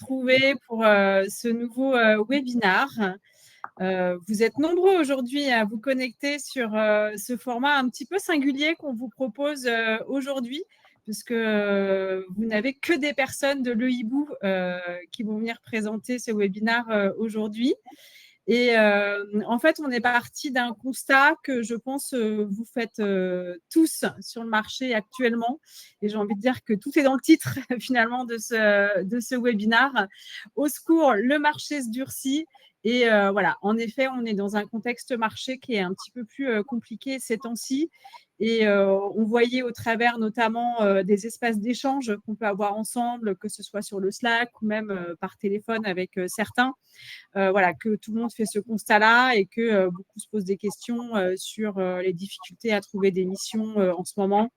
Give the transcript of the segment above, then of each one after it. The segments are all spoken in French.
retrouver pour ce nouveau webinaire. Vous êtes nombreux aujourd'hui à vous connecter sur ce format un petit peu singulier qu'on vous propose aujourd'hui, puisque vous n'avez que des personnes de l'EIBU qui vont venir présenter ce webinaire aujourd'hui. Et en fait, on est parti d'un constat que je pense vous faites tous sur le marché actuellement. Et j'ai envie de dire que tout est dans le titre finalement de ce webinaire. Au secours, le marché se durcit. Et voilà, en effet, on est dans un contexte marché qui est un petit peu plus compliqué ces temps-ci. Et on voyait au travers notamment des espaces d'échange qu'on peut avoir ensemble, que ce soit sur le Slack ou même par téléphone avec certains. Voilà, que tout le monde fait ce constat-là et que beaucoup se posent des questions sur les difficultés à trouver des missions en ce moment.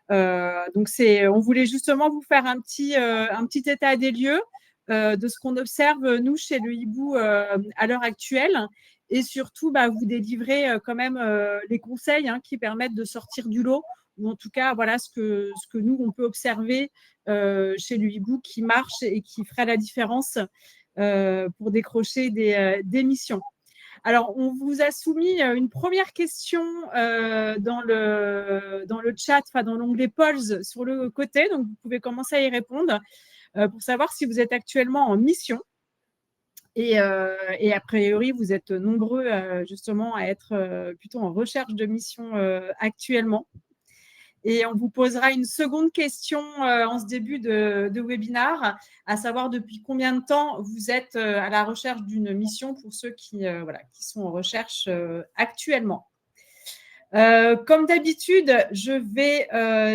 Donc, on voulait justement vous faire un petit état des lieux de ce qu'on observe, nous, chez le Hibou à l'heure actuelle. Et surtout, vous délivrer quand même les conseils qui permettent de sortir du lot, ou en tout cas, voilà ce que nous, on peut observer chez le Hibou qui marche et qui ferait la différence pour décrocher des missions. Alors, on vous a soumis une première question dans le chat, dans l'onglet Polls sur le côté. Donc, vous pouvez commencer à y répondre pour savoir si vous êtes actuellement en mission. Et a priori, vous êtes nombreux justement à être plutôt en recherche de mission actuellement. Et on vous posera une seconde question en ce début de webinaire, à savoir depuis combien de temps vous êtes à la recherche d'une mission pour ceux qui sont en recherche actuellement. Comme d'habitude, je vais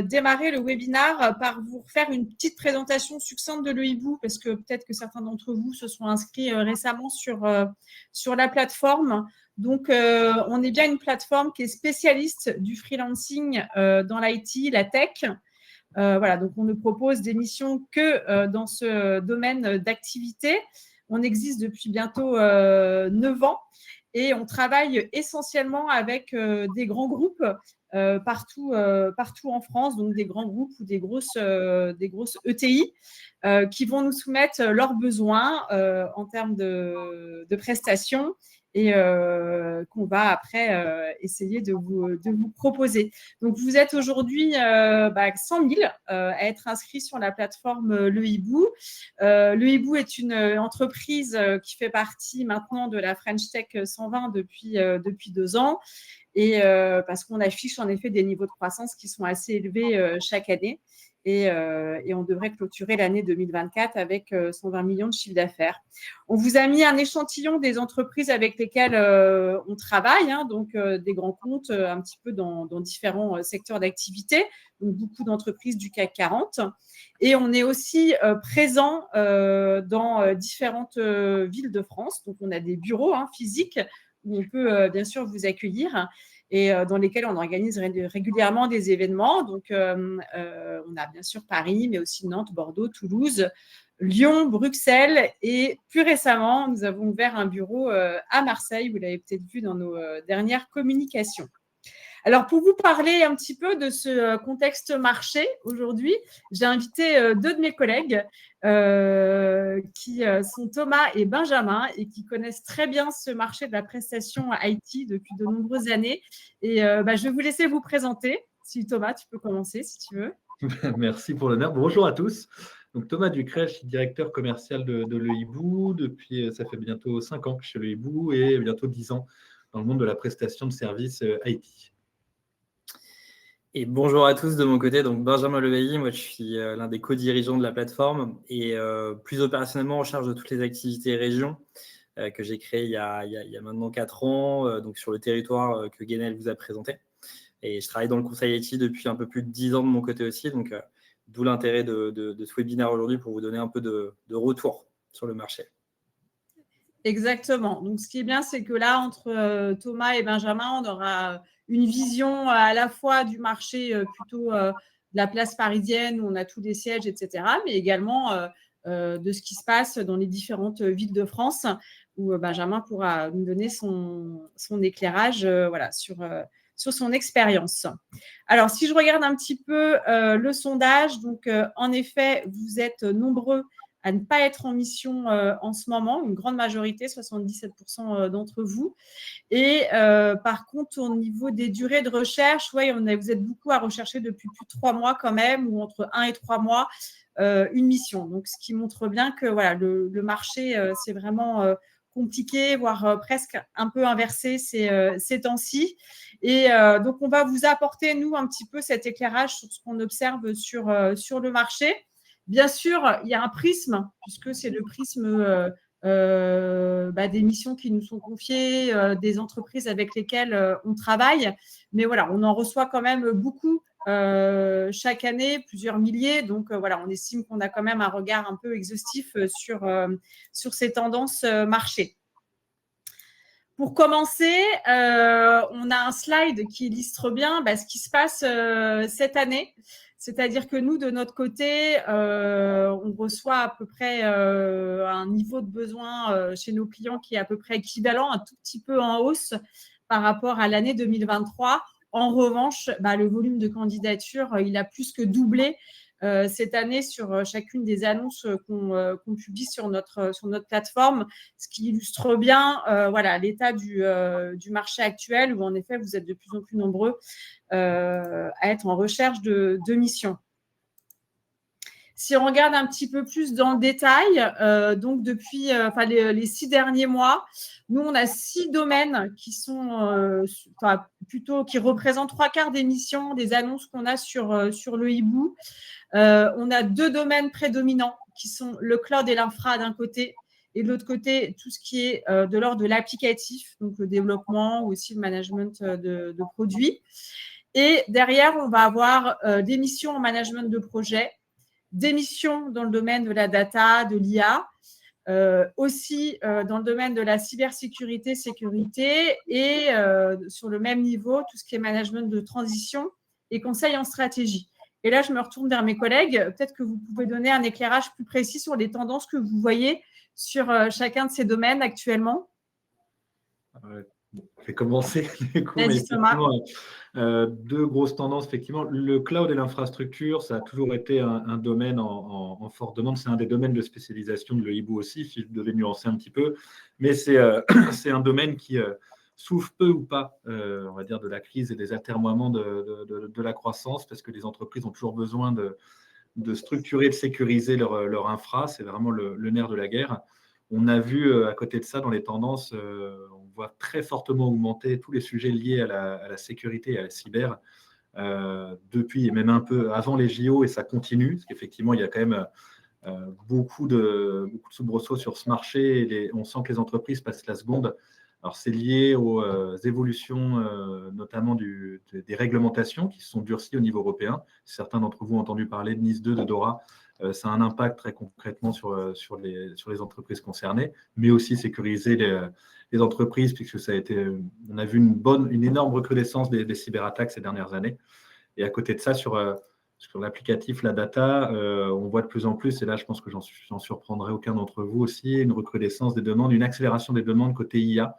démarrer le webinaire par vous faire une petite présentation succincte de l'EIBU, parce que peut-être que certains d'entre vous se sont inscrits récemment sur la plateforme. Donc, on est bien une plateforme qui est spécialiste du freelancing dans l'IT, la tech. Voilà, donc on ne propose des missions que dans ce domaine d'activité. On existe depuis bientôt 9 ans. Et on travaille essentiellement avec des grands groupes partout en France, donc des grands groupes ou des grosses ETI qui vont nous soumettre leurs besoins en termes de prestations et qu'on va après essayer de vous proposer. Donc, vous êtes aujourd'hui 100 000 à être inscrits sur la plateforme Le Hibou. Le Hibou est une entreprise qui fait partie maintenant de la French Tech 120 depuis 2 ans. Et parce qu'on affiche en effet des niveaux de croissance qui sont assez élevés chaque année. Et on devrait clôturer l'année 2024 avec 120 millions de chiffre d'affaires. On vous a mis un échantillon des entreprises avec lesquelles on travaille, donc des grands comptes un petit peu dans différents secteurs d'activité, donc beaucoup d'entreprises du CAC 40. Et on est aussi présent dans différentes villes de France. Donc, on a des bureaux physiques où on peut bien sûr vous accueillir et dans lesquels on organise régulièrement des événements. Donc, on a bien sûr Paris, mais aussi Nantes, Bordeaux, Toulouse, Lyon, Bruxelles. Et plus récemment, nous avons ouvert un bureau à Marseille. Vous l'avez peut-être vu dans nos dernières communications. Alors, pour vous parler un petit peu de ce contexte marché aujourd'hui, j'ai invité 2 de mes collègues qui sont Thomas et Benjamin et qui connaissent très bien ce marché de la prestation IT depuis de nombreuses années. Et je vais vous laisser vous présenter. Si Thomas, tu peux commencer si tu veux. Merci pour l'honneur. Bonjour à tous. Donc, Thomas Ducret, je suis directeur commercial de l'EIBU. Ça fait bientôt 5 ans que je suis chez l'EIBU et bientôt 10 ans dans le monde de la prestation de services IT. Et bonjour à tous de mon côté, donc Benjamin Leveilly, moi je suis l'un des co-dirigeants de la plateforme et plus opérationnellement en charge de toutes les activités régions que j'ai créées il y a maintenant 4 ans, donc sur le territoire que Guénel vous a présenté. Et je travaille dans le conseil IT depuis un peu plus de 10 ans de mon côté aussi, donc d'où l'intérêt de ce webinaire aujourd'hui pour vous donner un peu de retour sur le marché. Exactement. Donc, ce qui est bien, c'est que là, entre Thomas et Benjamin, on aura une vision à la fois du marché plutôt de la place parisienne où on a tous les sièges, etc., mais également de ce qui se passe dans les différentes villes de France où Benjamin pourra nous donner son éclairage sur son expérience. Alors, si je regarde un petit peu le sondage, donc en effet, vous êtes nombreux à ne pas être en mission en ce moment, une grande majorité, 77% d'entre vous. Et par contre, au niveau des durées de recherche, ouais, vous êtes beaucoup à rechercher depuis plus de 3 mois quand même, ou entre 1 et 3 mois, une mission. Donc, ce qui montre bien que voilà, le marché, c'est vraiment compliqué, voire presque un peu inversé ces temps-ci. Et donc, on va vous apporter, nous, un petit peu cet éclairage sur ce qu'on observe sur le marché. Bien sûr, il y a un prisme, puisque c'est le prisme des missions qui nous sont confiées, des entreprises avec lesquelles on travaille. Mais voilà, on en reçoit quand même beaucoup chaque année, plusieurs milliers. Donc voilà, on estime qu'on a quand même un regard un peu exhaustif sur ces tendances marché. Pour commencer, on a un slide qui illustre bien ce qui se passe cette année. C'est-à-dire que nous, de notre côté, on reçoit à peu près un niveau de besoin chez nos clients qui est à peu près équivalent, un tout petit peu en hausse par rapport à l'année 2023. En revanche, le volume de candidatures, il a plus que doublé cette année sur chacune des annonces qu'on publie sur notre plateforme, ce qui illustre bien l'état du marché actuel où en effet vous êtes de plus en plus nombreux à être en recherche de missions. Si on regarde un petit peu plus dans le détail, donc depuis les 6 derniers mois, nous, on a 6 domaines qui sont qui représentent 3/4 des missions, des annonces qu'on a sur le hibou. On a 2 domaines prédominants qui sont le cloud et l'infra d'un côté, et de l'autre côté, tout ce qui est de l'ordre de l'applicatif, donc le développement ou aussi le management de produits. Et derrière, on va avoir des missions en management de projet, des missions dans le domaine de la data, de l'IA, aussi dans le domaine de la cybersécurité, sécurité, et sur le même niveau, tout ce qui est management de transition et conseil en stratégie. Et là, je me retourne vers mes collègues. Peut-être que vous pouvez donner un éclairage plus précis sur les tendances que vous voyez sur chacun de ces domaines actuellement. Je vais commencer du coup, mais effectivement, 2 grosses tendances, effectivement. Le cloud et l'infrastructure, ça a toujours été un domaine en forte demande. C'est un des domaines de spécialisation de l'EIBU aussi, si je devais nuancer un petit peu. Mais c'est un domaine qui souffre peu ou pas, on va dire, de la crise et des atermoiements de la croissance, parce que les entreprises ont toujours besoin de structurer, de sécuriser leur infra. C'est vraiment le nerf de la guerre. On a vu à côté de ça, dans les tendances, on voit très fortement augmenter tous les sujets liés à la sécurité et à la cyber depuis et même un peu avant les JO, et ça continue, parce qu'effectivement, il y a quand même beaucoup de soubresauts sur ce marché, et on sent que les entreprises passent la seconde. Alors, c'est lié aux évolutions, notamment des réglementations qui se sont durcies au niveau européen. Certains d'entre vous ont entendu parler de NIS 2, de DORA. Ça a un impact très concrètement sur les entreprises concernées, mais aussi sécuriser les entreprises, puisque on a vu une énorme recrudescence des cyberattaques ces dernières années. Et à côté de ça, sur l'applicatif, la data, on voit de plus en plus, et là je pense que j'en surprendrai aucun d'entre vous aussi, une recrudescence des demandes, une accélération des demandes côté IA.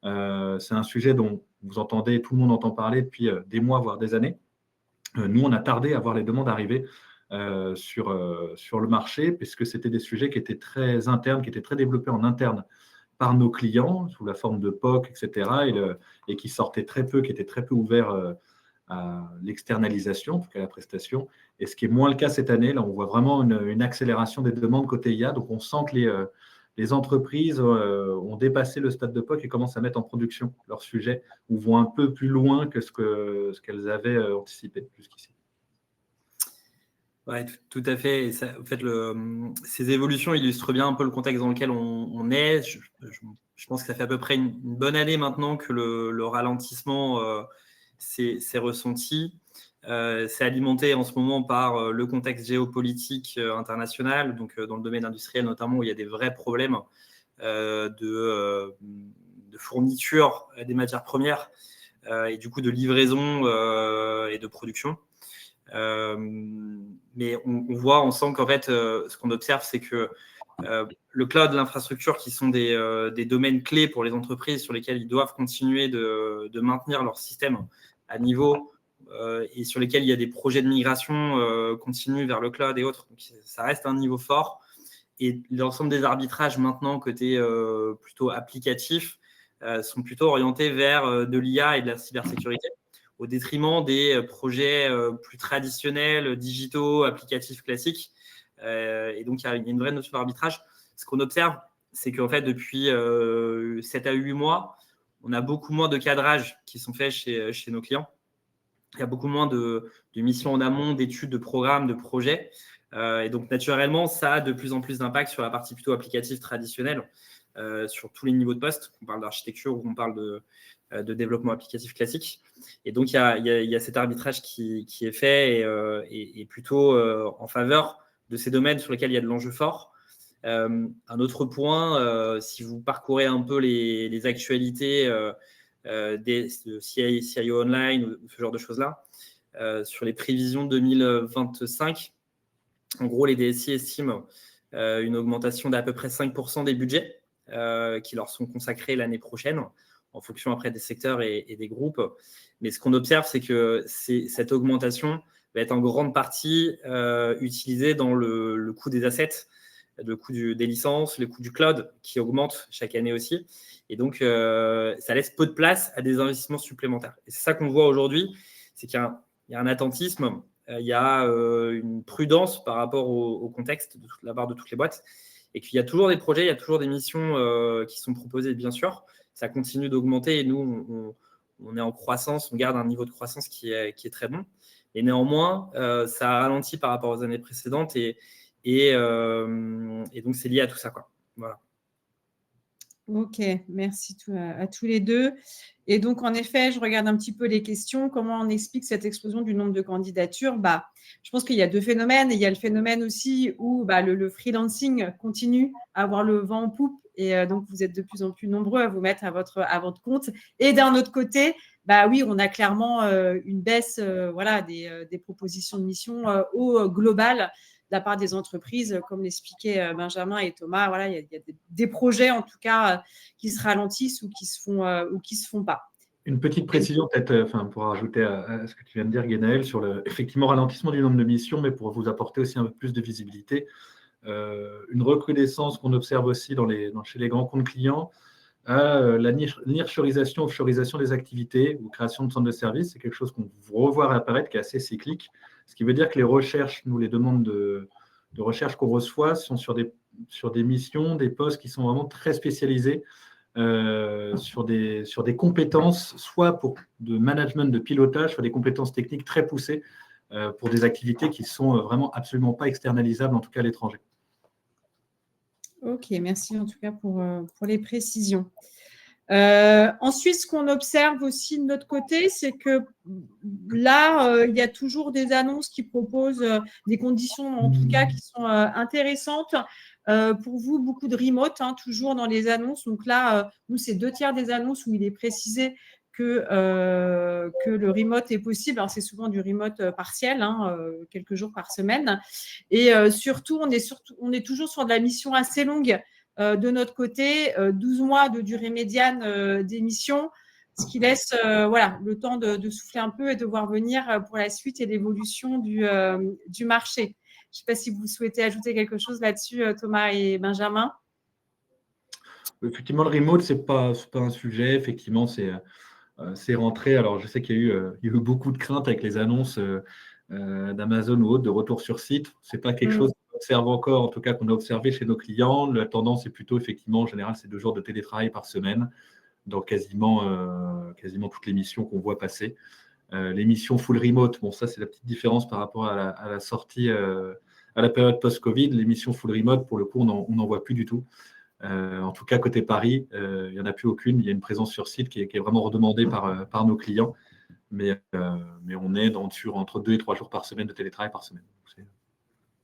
C'est un sujet dont vous entendez, tout le monde entend parler depuis des mois, voire des années. Nous, on a tardé à voir les demandes arriver sur le marché, puisque c'était des sujets qui étaient très internes, qui étaient très développés en interne par nos clients, sous la forme de POC, etc., et qui sortaient très peu, qui étaient très peu ouverts à l'externalisation, en tout cas à la prestation. Et ce qui est moins le cas cette année, là, on voit vraiment une accélération des demandes côté IA. Donc, on sent que les entreprises ont dépassé le stade de POC et commencent à mettre en production leurs sujets, ou vont un peu plus loin que ce qu'elles avaient anticipé jusqu'ici. Oui, tout à fait. Et ça, en fait, ces évolutions illustrent bien un peu le contexte dans lequel on est. Je pense que ça fait à peu près une bonne année maintenant que le ralentissement s'est ressenti. C'est alimenté en ce moment par le contexte géopolitique international, donc dans le domaine industriel notamment, où il y a des vrais problèmes de fourniture des matières premières et du coup de livraison et de production. Mais on voit, on sent qu'en fait, ce qu'on observe, c'est que le cloud, l'infrastructure, qui sont des domaines clés pour les entreprises sur lesquels ils doivent continuer de maintenir leur système à niveau et sur lesquels il y a des projets de migration continue vers le cloud et autres. Donc, ça reste un niveau fort. Et l'ensemble des arbitrages maintenant, côté plutôt applicatif, sont plutôt orientés vers de l'IA et de la cybersécurité, au détriment des projets plus traditionnels, digitaux, applicatifs classiques. Et donc, il y a une vraie notion d'arbitrage. Ce qu'on observe, c'est qu'en fait, depuis 7 à 8 mois, on a beaucoup moins de cadrages qui sont faits chez nos clients. Il y a beaucoup moins de missions en amont, d'études, de programmes, de projets. Et donc, naturellement, ça a de plus en plus d'impact sur la partie plutôt applicative traditionnelle, sur tous les niveaux de poste. On parle d'architecture ou on parle de développement applicatif classique. Et donc, il y a cet arbitrage qui est fait et plutôt en faveur de ces domaines sur lesquels il y a de l'enjeu fort. Un autre point, si vous parcourez un peu les actualités de CIO Online ou ce genre de choses-là, sur les prévisions 2025, en gros, les DSI estiment une augmentation d'à peu près 5% des budgets qui leur sont consacrés l'année prochaine, en fonction après des secteurs et des groupes. Mais ce qu'on observe, c'est que cette augmentation va être en grande partie utilisée dans le coût des assets, le coût des licences, le coût du cloud qui augmente chaque année aussi. Et donc, ça laisse peu de place à des investissements supplémentaires. Et c'est ça qu'on voit aujourd'hui, c'est qu'il y a un attentisme, il y a une prudence par rapport au contexte de la part de toutes les boîtes et qu'il y a toujours des projets, il y a toujours des missions qui sont proposées, bien sûr. Ça continue d'augmenter et nous, on est en croissance, on garde un niveau de croissance qui est très bon. Et néanmoins, ça a ralenti par rapport aux années précédentes et donc, c'est lié à tout ça, quoi. Voilà. Ok, merci à tous les deux. Et donc, en effet, je regarde un petit peu les questions. Comment on explique cette explosion du nombre de candidatures ? Je pense qu'il y a deux phénomènes. Il y a le phénomène aussi où le freelancing continue à avoir le vent en poupe. Et donc, vous êtes de plus en plus nombreux à vous mettre à votre compte. Et d'un autre côté, oui, on a clairement une baisse des propositions de mission au global de la part des entreprises, comme l'expliquaient Benjamin et Thomas. Voilà, il y a des projets, en tout cas, qui se ralentissent ou qui se font pas. Une petite précision, peut-être, pour rajouter à ce que tu viens de dire, Guénaël, sur effectivement ralentissement du nombre de missions, mais pour vous apporter aussi un peu plus de visibilité. Une recrudescence qu'on observe aussi chez les grands comptes clients, la nearshorisation, offshorisation des activités ou création de centres de services, c'est quelque chose qu'on revoit apparaître qui est assez cyclique. Ce qui veut dire que les recherches, les demandes de recherche qu'on reçoit sont sur des missions, des postes qui sont vraiment très spécialisés sur des compétences, soit de management, de pilotage, soit des compétences techniques très poussées pour des activités qui ne sont vraiment absolument pas externalisables, en tout cas à l'étranger. Ok, merci en tout cas pour les précisions. Ensuite, ce qu'on observe aussi de notre côté, c'est que là, il y a toujours des annonces qui proposent des conditions, en tout cas, qui sont intéressantes. Pour vous, beaucoup de remote, toujours dans les annonces. Donc là, nous, c'est 2/3 des annonces où il est précisé que le remote est possible. Alors, c'est souvent du remote partiel, quelques jours par semaine. Et surtout, on est toujours sur de la mission assez longue. De notre côté, 12 mois de durée médiane d'émission, ce qui laisse le temps de souffler un peu et de voir venir pour la suite et l'évolution du marché. Je ne sais pas si vous souhaitez ajouter quelque chose là-dessus, Thomas et Benjamin. Effectivement, le remote, ce n'est pas un sujet. Effectivement, c'est rentré. Alors, je sais qu'il y a eu beaucoup de craintes avec les annonces d'Amazon ou autres de retour sur site. Ce n'est pas quelque chose qu'on observe encore, en tout cas qu'on a observé chez nos clients. La tendance est plutôt, effectivement, en général, c'est 2 jours de télétravail par semaine dans quasiment toutes les missions qu'on voit passer. Les missions full remote, bon, ça, c'est la petite différence par rapport à la sortie, à la période post-Covid. Les missions full remote, pour le coup, on n'en voit plus du tout. En tout cas, côté Paris, il n'y en a plus aucune. Il y a une présence sur site qui est vraiment redemandée par nos clients. Mais on est entre 2 et 3 jours par semaine de télétravail par semaine. C'est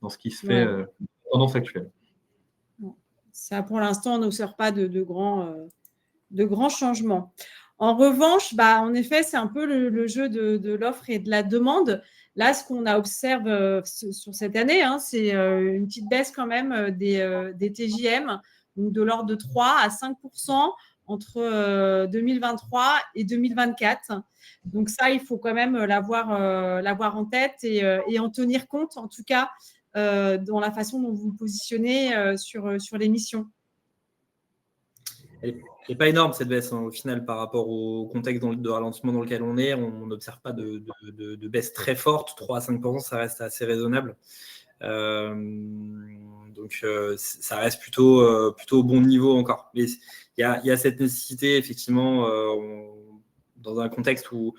dans ce qui se fait tendance actuelle. Ça, pour l'instant, on n'observe pas de grands changements. En revanche, en effet, c'est un peu le jeu de l'offre et de la demande. Là, ce qu'on observe sur cette année, c'est une petite baisse quand même des TJM, donc de l'ordre de 3 à 5% entre 2023 et 2024. Donc ça, il faut quand même l'avoir en tête et en tenir compte, en tout cas, dans la façon dont vous vous positionnez sur les missions? Elle n'est pas énorme cette baisse au final par rapport au contexte de ralentissement dans lequel on est. On n'observe pas de baisse très forte. 3 à 5%, ça reste assez raisonnable. Donc, ça reste plutôt au bon niveau encore. Mais il y a cette nécessité, effectivement, dans un contexte où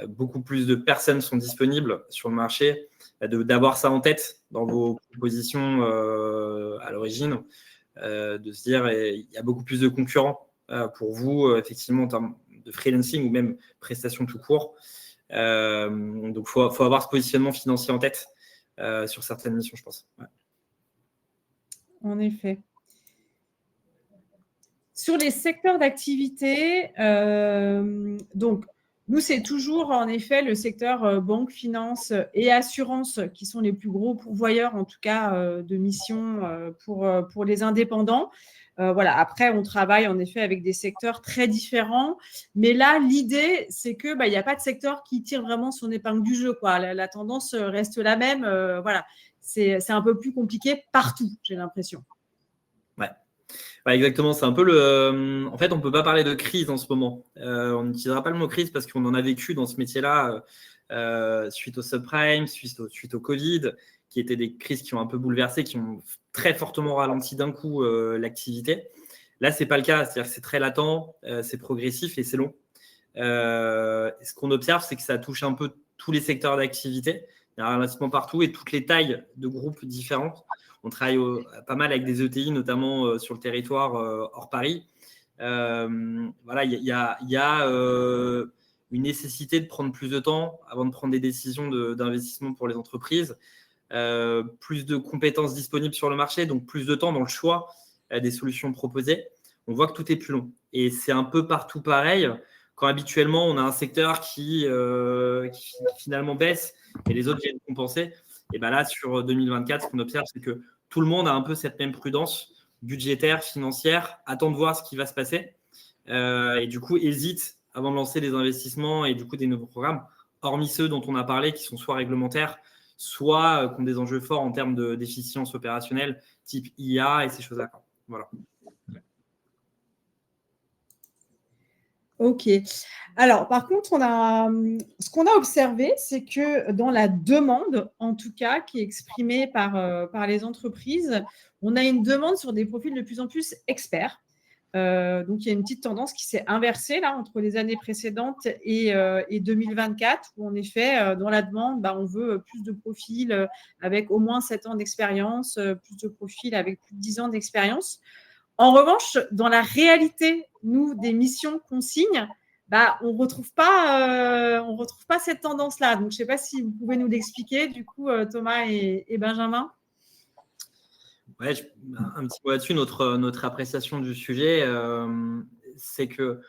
beaucoup plus de personnes sont disponibles sur le marché, d'avoir ça en tête dans vos propositions à l'origine, de se dire il y a beaucoup plus de concurrents pour vous, effectivement, en termes de freelancing ou même prestations tout court. Donc, il faut avoir ce positionnement financier en tête sur certaines missions, je pense. Ouais. En effet. Sur les secteurs d'activité, donc, nous, c'est toujours en effet le secteur banque, finance et assurance qui sont les plus gros pourvoyeurs, en tout cas, de missions pour les indépendants. Voilà. Après, on travaille en effet avec des secteurs très différents. Mais là, l'idée, c'est qu'il n'y a pas de secteur qui tire vraiment son épingle du jeu, quoi. La tendance reste la même. Voilà. C'est un peu plus compliqué partout, j'ai l'impression. Ouais. Ouais, exactement, c'est un peu en fait, on ne peut pas parler de crise en ce moment. On n'utilisera pas le mot crise parce qu'on en a vécu dans ce métier-là suite au subprime, suite au Covid, qui étaient des crises qui ont un peu bouleversé, qui ont très fortement ralenti d'un coup l'activité. Là, ce n'est pas le cas, c'est-à-dire que c'est très latent, c'est progressif et c'est long. Ce qu'on observe, c'est que ça touche un peu tous les secteurs d'activité. Il y a un ralentissement partout et toutes les tailles de groupes différentes. On travaille pas mal avec des ETI, notamment sur le territoire hors Paris. Voilà, il y a une nécessité de prendre plus de temps avant de prendre des décisions d'investissement pour les entreprises. Plus de compétences disponibles sur le marché, donc plus de temps dans le choix des solutions proposées. On voit que tout est plus long. Et c'est un peu partout pareil. Quand habituellement, on a un secteur qui finalement baisse et les autres viennent compenser. Et bien là, sur 2024, ce qu'on observe, c'est que tout le monde a un peu cette même prudence budgétaire, financière, attend de voir ce qui va se passer et du coup, hésite avant de lancer des investissements et du coup des nouveaux programmes, hormis ceux dont on a parlé qui sont soit réglementaires, soit qui ont des enjeux forts en termes d'efficience opérationnelle, type IA et ces choses-là. Voilà. Ok. Alors, par contre, ce qu'on a observé, c'est que dans la demande, en tout cas, qui est exprimée par les entreprises, on a une demande sur des profils de plus en plus experts. Donc, il y a une petite tendance qui s'est inversée là, entre les années précédentes et 2024, où en effet, dans la demande, on veut plus de profils avec au moins 7 ans d'expérience, plus de profils avec plus de 10 ans d'expérience. En revanche, dans la réalité, nous, des missions qu'on signe, on ne retrouve pas cette tendance-là. Donc, je ne sais pas si vous pouvez nous l'expliquer, du coup, Thomas et Benjamin. Ouais, un petit mot là-dessus. Notre appréciation du sujet, c'est que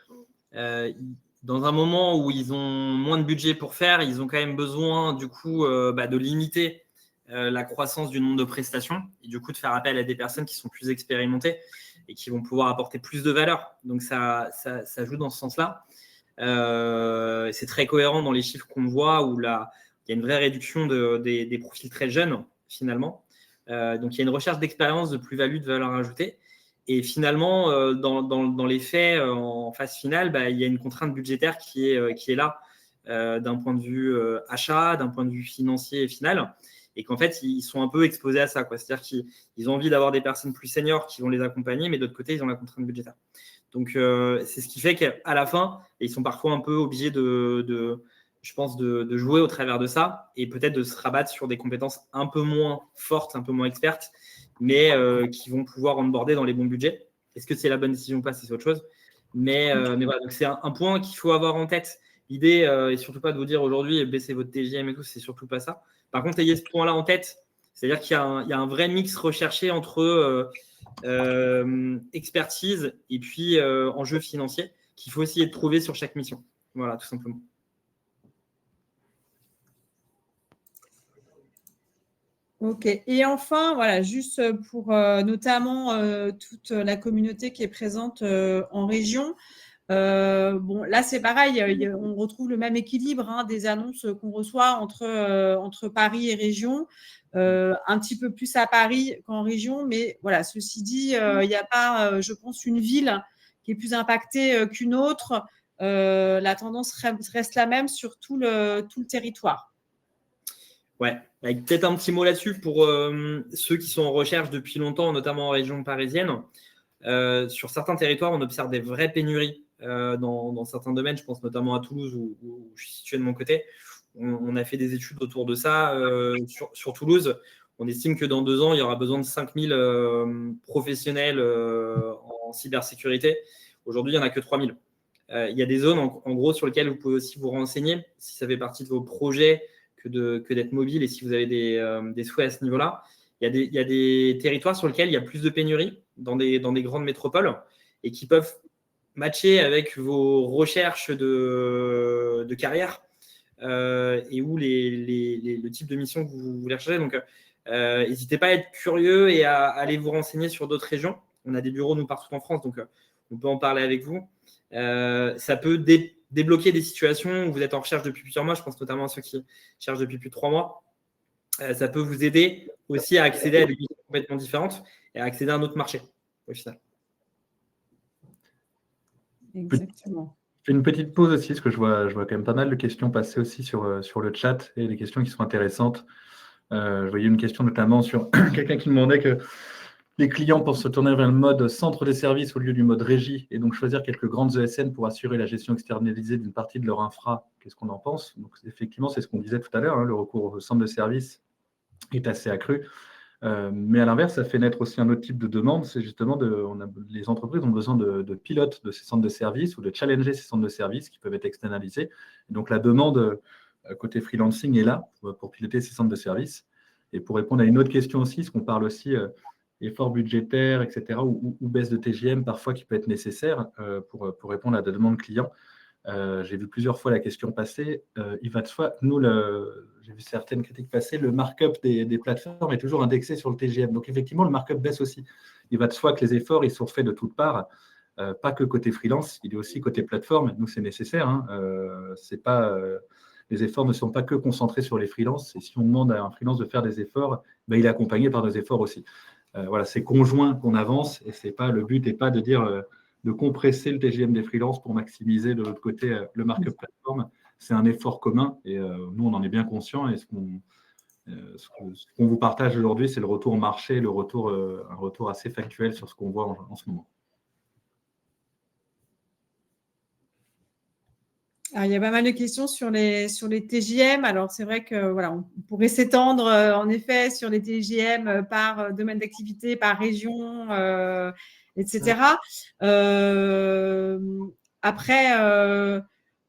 dans un moment où ils ont moins de budget pour faire, ils ont quand même besoin du coup de limiter la croissance du nombre de prestations et du coup de faire appel à des personnes qui sont plus expérimentées et qui vont pouvoir apporter plus de valeur. Donc ça joue dans ce sens-là. C'est très cohérent dans les chiffres qu'on voit où il y a une vraie réduction des profils très jeunes finalement. Donc il y a une recherche d'expérience, de plus-value, de valeur ajoutée. Et finalement, dans les faits, en phase finale, il y a une contrainte budgétaire qui est là d'un point de vue achat, d'un point de vue financier et final. Et qu'en fait, ils sont un peu exposés à ça. C'est-à-dire qu'ils ont envie d'avoir des personnes plus seniors qui vont les accompagner, mais d'autre côté, ils ont la contrainte budgétaire. Donc, c'est ce qui fait qu'à la fin, ils sont parfois un peu obligés je pense, de jouer au travers de ça et peut-être de se rabattre sur des compétences un peu moins fortes, un peu moins expertes, mais qui vont pouvoir onboarder dans les bons budgets. Est-ce que c'est la bonne décision ou pas, c'est autre chose. Mais voilà, donc c'est un point qu'il faut avoir en tête. L'idée est surtout pas de vous dire aujourd'hui baissez votre TGM et tout, c'est surtout pas ça. Par contre, ayez ce point-là en tête. C'est-à-dire qu'il y a un vrai mix recherché entre expertise et puis enjeux financiers qu'il faut essayer de trouver sur chaque mission. Voilà, tout simplement. Ok. Et enfin, voilà, juste pour notamment toute la communauté qui est présente en région, Bon, là, c'est pareil, on retrouve le même équilibre des annonces qu'on reçoit entre Paris et région, un petit peu plus à Paris qu'en région, mais voilà, ceci dit, il n'y a pas, je pense, une ville qui est plus impactée qu'une autre. La tendance reste la même sur tout le territoire. Ouais, avec peut-être un petit mot là-dessus pour ceux qui sont en recherche depuis longtemps, notamment en région parisienne. Sur certains territoires, on observe des vraies pénuries dans certains domaines. Je pense notamment à Toulouse, où je suis situé de mon côté. On a fait des études autour de ça. Sur Toulouse, on estime que dans 2 ans, il y aura besoin de 5000 professionnels en cybersécurité. Aujourd'hui, il n'y en a que 3000. Il y a des zones, en gros, sur lesquelles vous pouvez aussi vous renseigner, si ça fait partie de vos projets, que d'être mobile et si vous avez des souhaits à ce niveau-là. Il y a des territoires sur lesquels il y a plus de pénuries dans des grandes métropoles et qui peuvent matcher avec vos recherches de carrière et où le type de mission que vous voulez rechercher. Donc, n'hésitez pas à être curieux et à aller vous renseigner sur d'autres régions. On a des bureaux, nous, partout en France, donc on peut en parler avec vous. Ça peut débloquer des situations où vous êtes en recherche depuis plusieurs mois. Je pense notamment à ceux qui cherchent depuis plus de 3 mois. Ça peut vous aider aussi à accéder à des missions complètement différentes et à accéder à un autre marché au final. Exactement. Je fais une petite pause aussi, parce que je vois quand même pas mal de questions passer aussi sur le chat et des questions qui sont intéressantes. Je voyais une question notamment sur quelqu'un qui demandait que les clients pensent se tourner vers le mode centre des services au lieu du mode régie et donc choisir quelques grandes ESN pour assurer la gestion externalisée d'une partie de leur infra. Qu'est-ce qu'on en pense? Donc, effectivement, c'est ce qu'on disait tout à l'heure, le recours au centre de services est assez accru. Mais à l'inverse, ça fait naître aussi un autre type de demande. C'est justement, les entreprises ont besoin de pilotes de ces centres de services ou de challenger ces centres de services qui peuvent être externalisés. Et donc, la demande côté freelancing est là pour piloter ces centres de services. Et pour répondre à une autre question aussi, parce qu'on parle aussi efforts budgétaires, etc., ou baisse de TGM parfois qui peut être nécessaire pour répondre à des demandes clients. J'ai vu plusieurs fois la question passer. Il va de soi, nous, j'ai vu certaines critiques passer, le markup des plateformes est toujours indexé sur le TGM. Donc, effectivement, le markup baisse aussi. Il va de soi que les efforts, ils sont faits de toutes parts, pas que côté freelance, il est aussi côté plateforme. Nous, c'est nécessaire. Les efforts ne sont pas que concentrés sur les freelances. Et si on demande à un freelance de faire des efforts, ben, il est accompagné par des efforts aussi. Voilà, c'est conjoint qu'on avance et le but n'est pas de dire de compresser le TGM des freelances pour maximiser de l'autre côté le markup plateforme. C'est un effort commun et nous, on en est bien conscients. Et ce qu'on vous partage aujourd'hui, c'est le retour au marché, un retour assez factuel sur ce qu'on voit en ce moment. Alors, il y a pas mal de questions sur les TJM. Alors, c'est vrai que voilà, on pourrait s'étendre en effet sur les TJM par domaine d'activité, par région, etc. Après,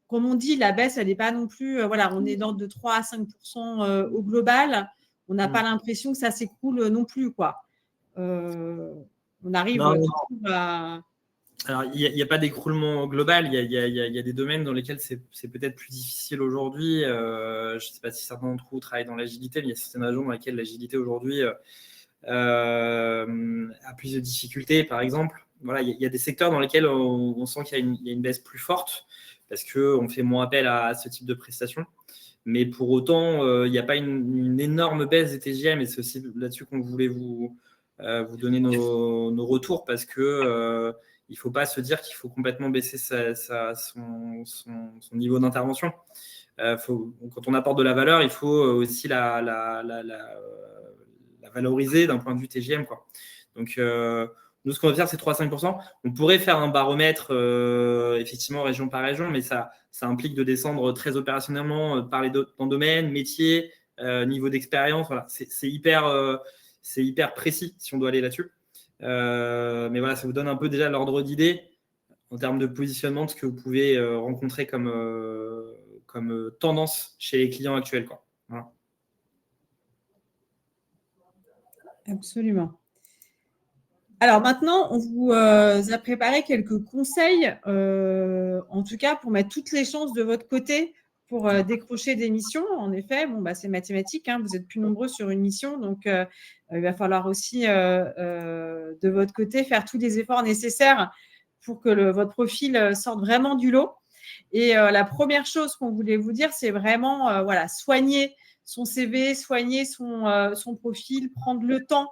comme on dit, la baisse, elle n'est pas non plus. Voilà, on est d'ordre de 3 à 5% au global. On n'a pas l'impression que ça s'écroule non plus, quoi. On arrive à. Alors, il n'y a pas d'écroulement global. Il y a des domaines dans lesquels c'est peut-être plus difficile aujourd'hui. Je ne sais pas si certains d'entre vous travaillent dans l'agilité, mais il y a certaines régions dans lesquelles l'agilité aujourd'hui a plus de difficultés, par exemple. Voilà, il y a des secteurs dans lesquels on sent qu'il y a une baisse plus forte parce qu'on fait moins appel à ce type de prestations. Mais pour autant, il n'y a pas une énorme baisse des TGM et c'est aussi là-dessus qu'on voulait vous donner nos retours parce que il ne faut pas se dire qu'il faut complètement baisser son niveau d'intervention. Quand on apporte de la valeur, il faut aussi la valoriser d'un point de vue TGM, quoi. Donc, nous, ce qu'on va faire, c'est 3 à 5%. On pourrait faire un baromètre, effectivement, région par région, mais ça implique de descendre très opérationnellement, parler d'un domaine, métier, niveau d'expérience. Voilà. C'est hyper précis si on doit aller là-dessus. Mais voilà, ça vous donne un peu déjà l'ordre d'idée en termes de positionnement de ce que vous pouvez rencontrer comme tendance chez les clients actuels, quoi. Voilà. Absolument. Alors maintenant, on vous a préparé quelques conseils, en tout cas pour mettre toutes les chances de votre côté pour décrocher des missions. En effet, c'est mathématique, vous êtes plus nombreux sur une mission, donc il va falloir aussi de votre côté faire tous les efforts nécessaires pour que votre profil sorte vraiment du lot. Et la première chose qu'on voulait vous dire, c'est vraiment soigner son CV, soigner son profil, prendre le temps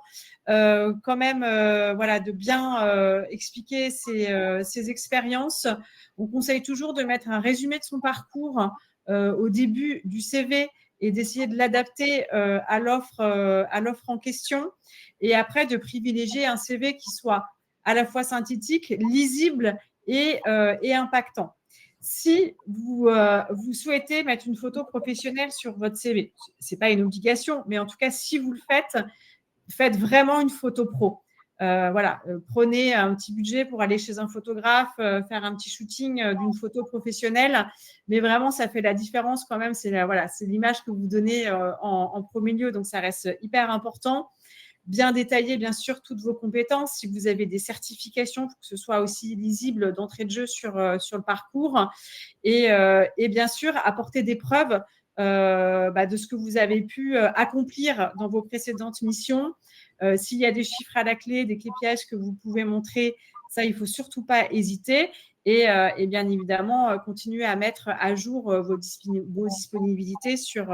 quand même de bien expliquer ses expériences. On conseille toujours de mettre un résumé de son parcours au début du CV et d'essayer de l'adapter à l'offre en question. Et après, de privilégier un CV qui soit à la fois synthétique, lisible et impactant. Si vous souhaitez mettre une photo professionnelle sur votre CV, ce n'est pas une obligation, mais en tout cas, si vous le faites vraiment une photo pro. Prenez un petit budget pour aller chez un photographe, faire un petit shooting d'une photo professionnelle, mais vraiment, ça fait la différence quand même. C'est l'image que vous donnez en premier lieu, donc ça reste hyper important. Bien détailler, bien sûr, toutes vos compétences. Si vous avez des certifications, pour que ce soit aussi lisible d'entrée de jeu sur le parcours. Et bien sûr, apporter des preuves de ce que vous avez pu accomplir dans vos précédentes missions. S'il y a des chiffres à la clé, des KPIs que vous pouvez montrer, ça, il ne faut surtout pas hésiter. Et bien évidemment, continuer à mettre à jour vos disponibilités sur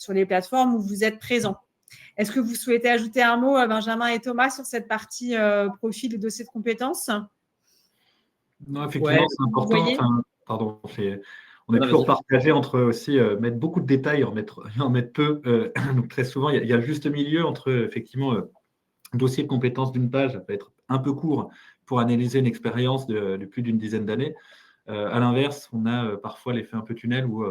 les plateformes où vous êtes présents. Est-ce que vous souhaitez ajouter un mot, Benjamin et Thomas, sur cette partie profil et dossier de compétences? Non, effectivement, c'est important. On est toujours partagé entre aussi mettre beaucoup de détails, en mettre peu. Donc très souvent, il y a le juste milieu entre effectivement dossier de compétences d'une page, ça peut être un peu court pour analyser une expérience de plus d'une dizaine d'années. À l'inverse, on a parfois l'effet un peu tunnel où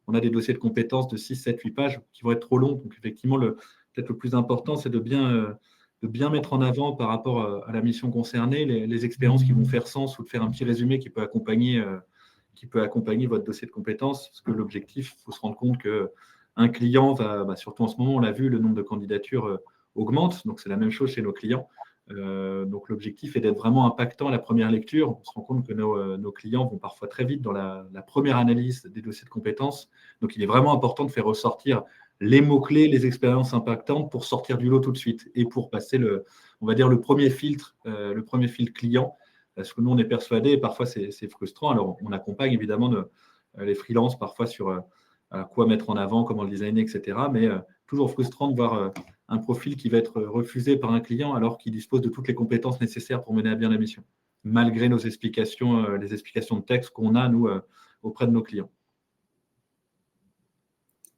on a des dossiers de compétences de 6, 7, 8 pages qui vont être trop longs. Donc effectivement, peut-être le plus important, c'est de bien mettre en avant par rapport à la mission concernée les expériences qui vont faire sens, ou de faire un petit résumé qui peut accompagner votre dossier de compétences. Parce que l'objectif, il faut se rendre compte qu'un client surtout en ce moment, on l'a vu, le nombre de candidatures augmente. Donc c'est la même chose chez nos clients. Donc l'objectif est d'être vraiment impactant à la première lecture. On se rend compte que nos clients vont parfois très vite dans la première analyse des dossiers de compétences. Donc il est vraiment important de faire ressortir les mots-clés, les expériences impactantes pour sortir du lot tout de suite et pour passer le premier filtre client. Parce que nous, on est persuadés, et parfois c'est frustrant. Alors on accompagne évidemment les freelances parfois sur quoi mettre en avant, comment le designer, etc. Mais toujours frustrant de voir un profil qui va être refusé par un client alors qu'il dispose de toutes les compétences nécessaires pour mener à bien la mission, malgré nos explications, les explications de texte qu'on a, nous, auprès de nos clients.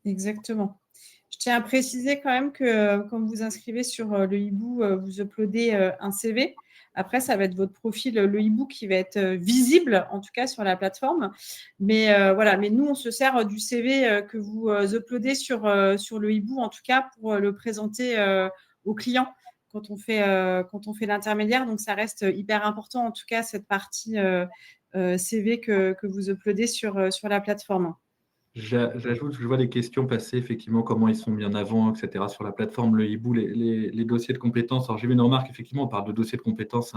Exactement. Je tiens à préciser quand même que quand vous vous inscrivez sur le hibou, vous uploadez un CV. Après, ça va être votre profil, le hibou, qui va être visible, en tout cas sur la plateforme. Mais mais nous, on se sert du CV que vous uploadez sur le hibou, en tout cas, pour le présenter aux clients quand on fait l'intermédiaire. Donc, ça reste hyper important, en tout cas, cette partie CV que vous uploadez sur la plateforme. J'ajoute, je vois des questions passer, effectivement, comment ils sont mis en avant, etc. sur la plateforme, le hibou, les dossiers de compétences. Alors, j'ai vu une remarque, effectivement, on parle de dossiers de compétences,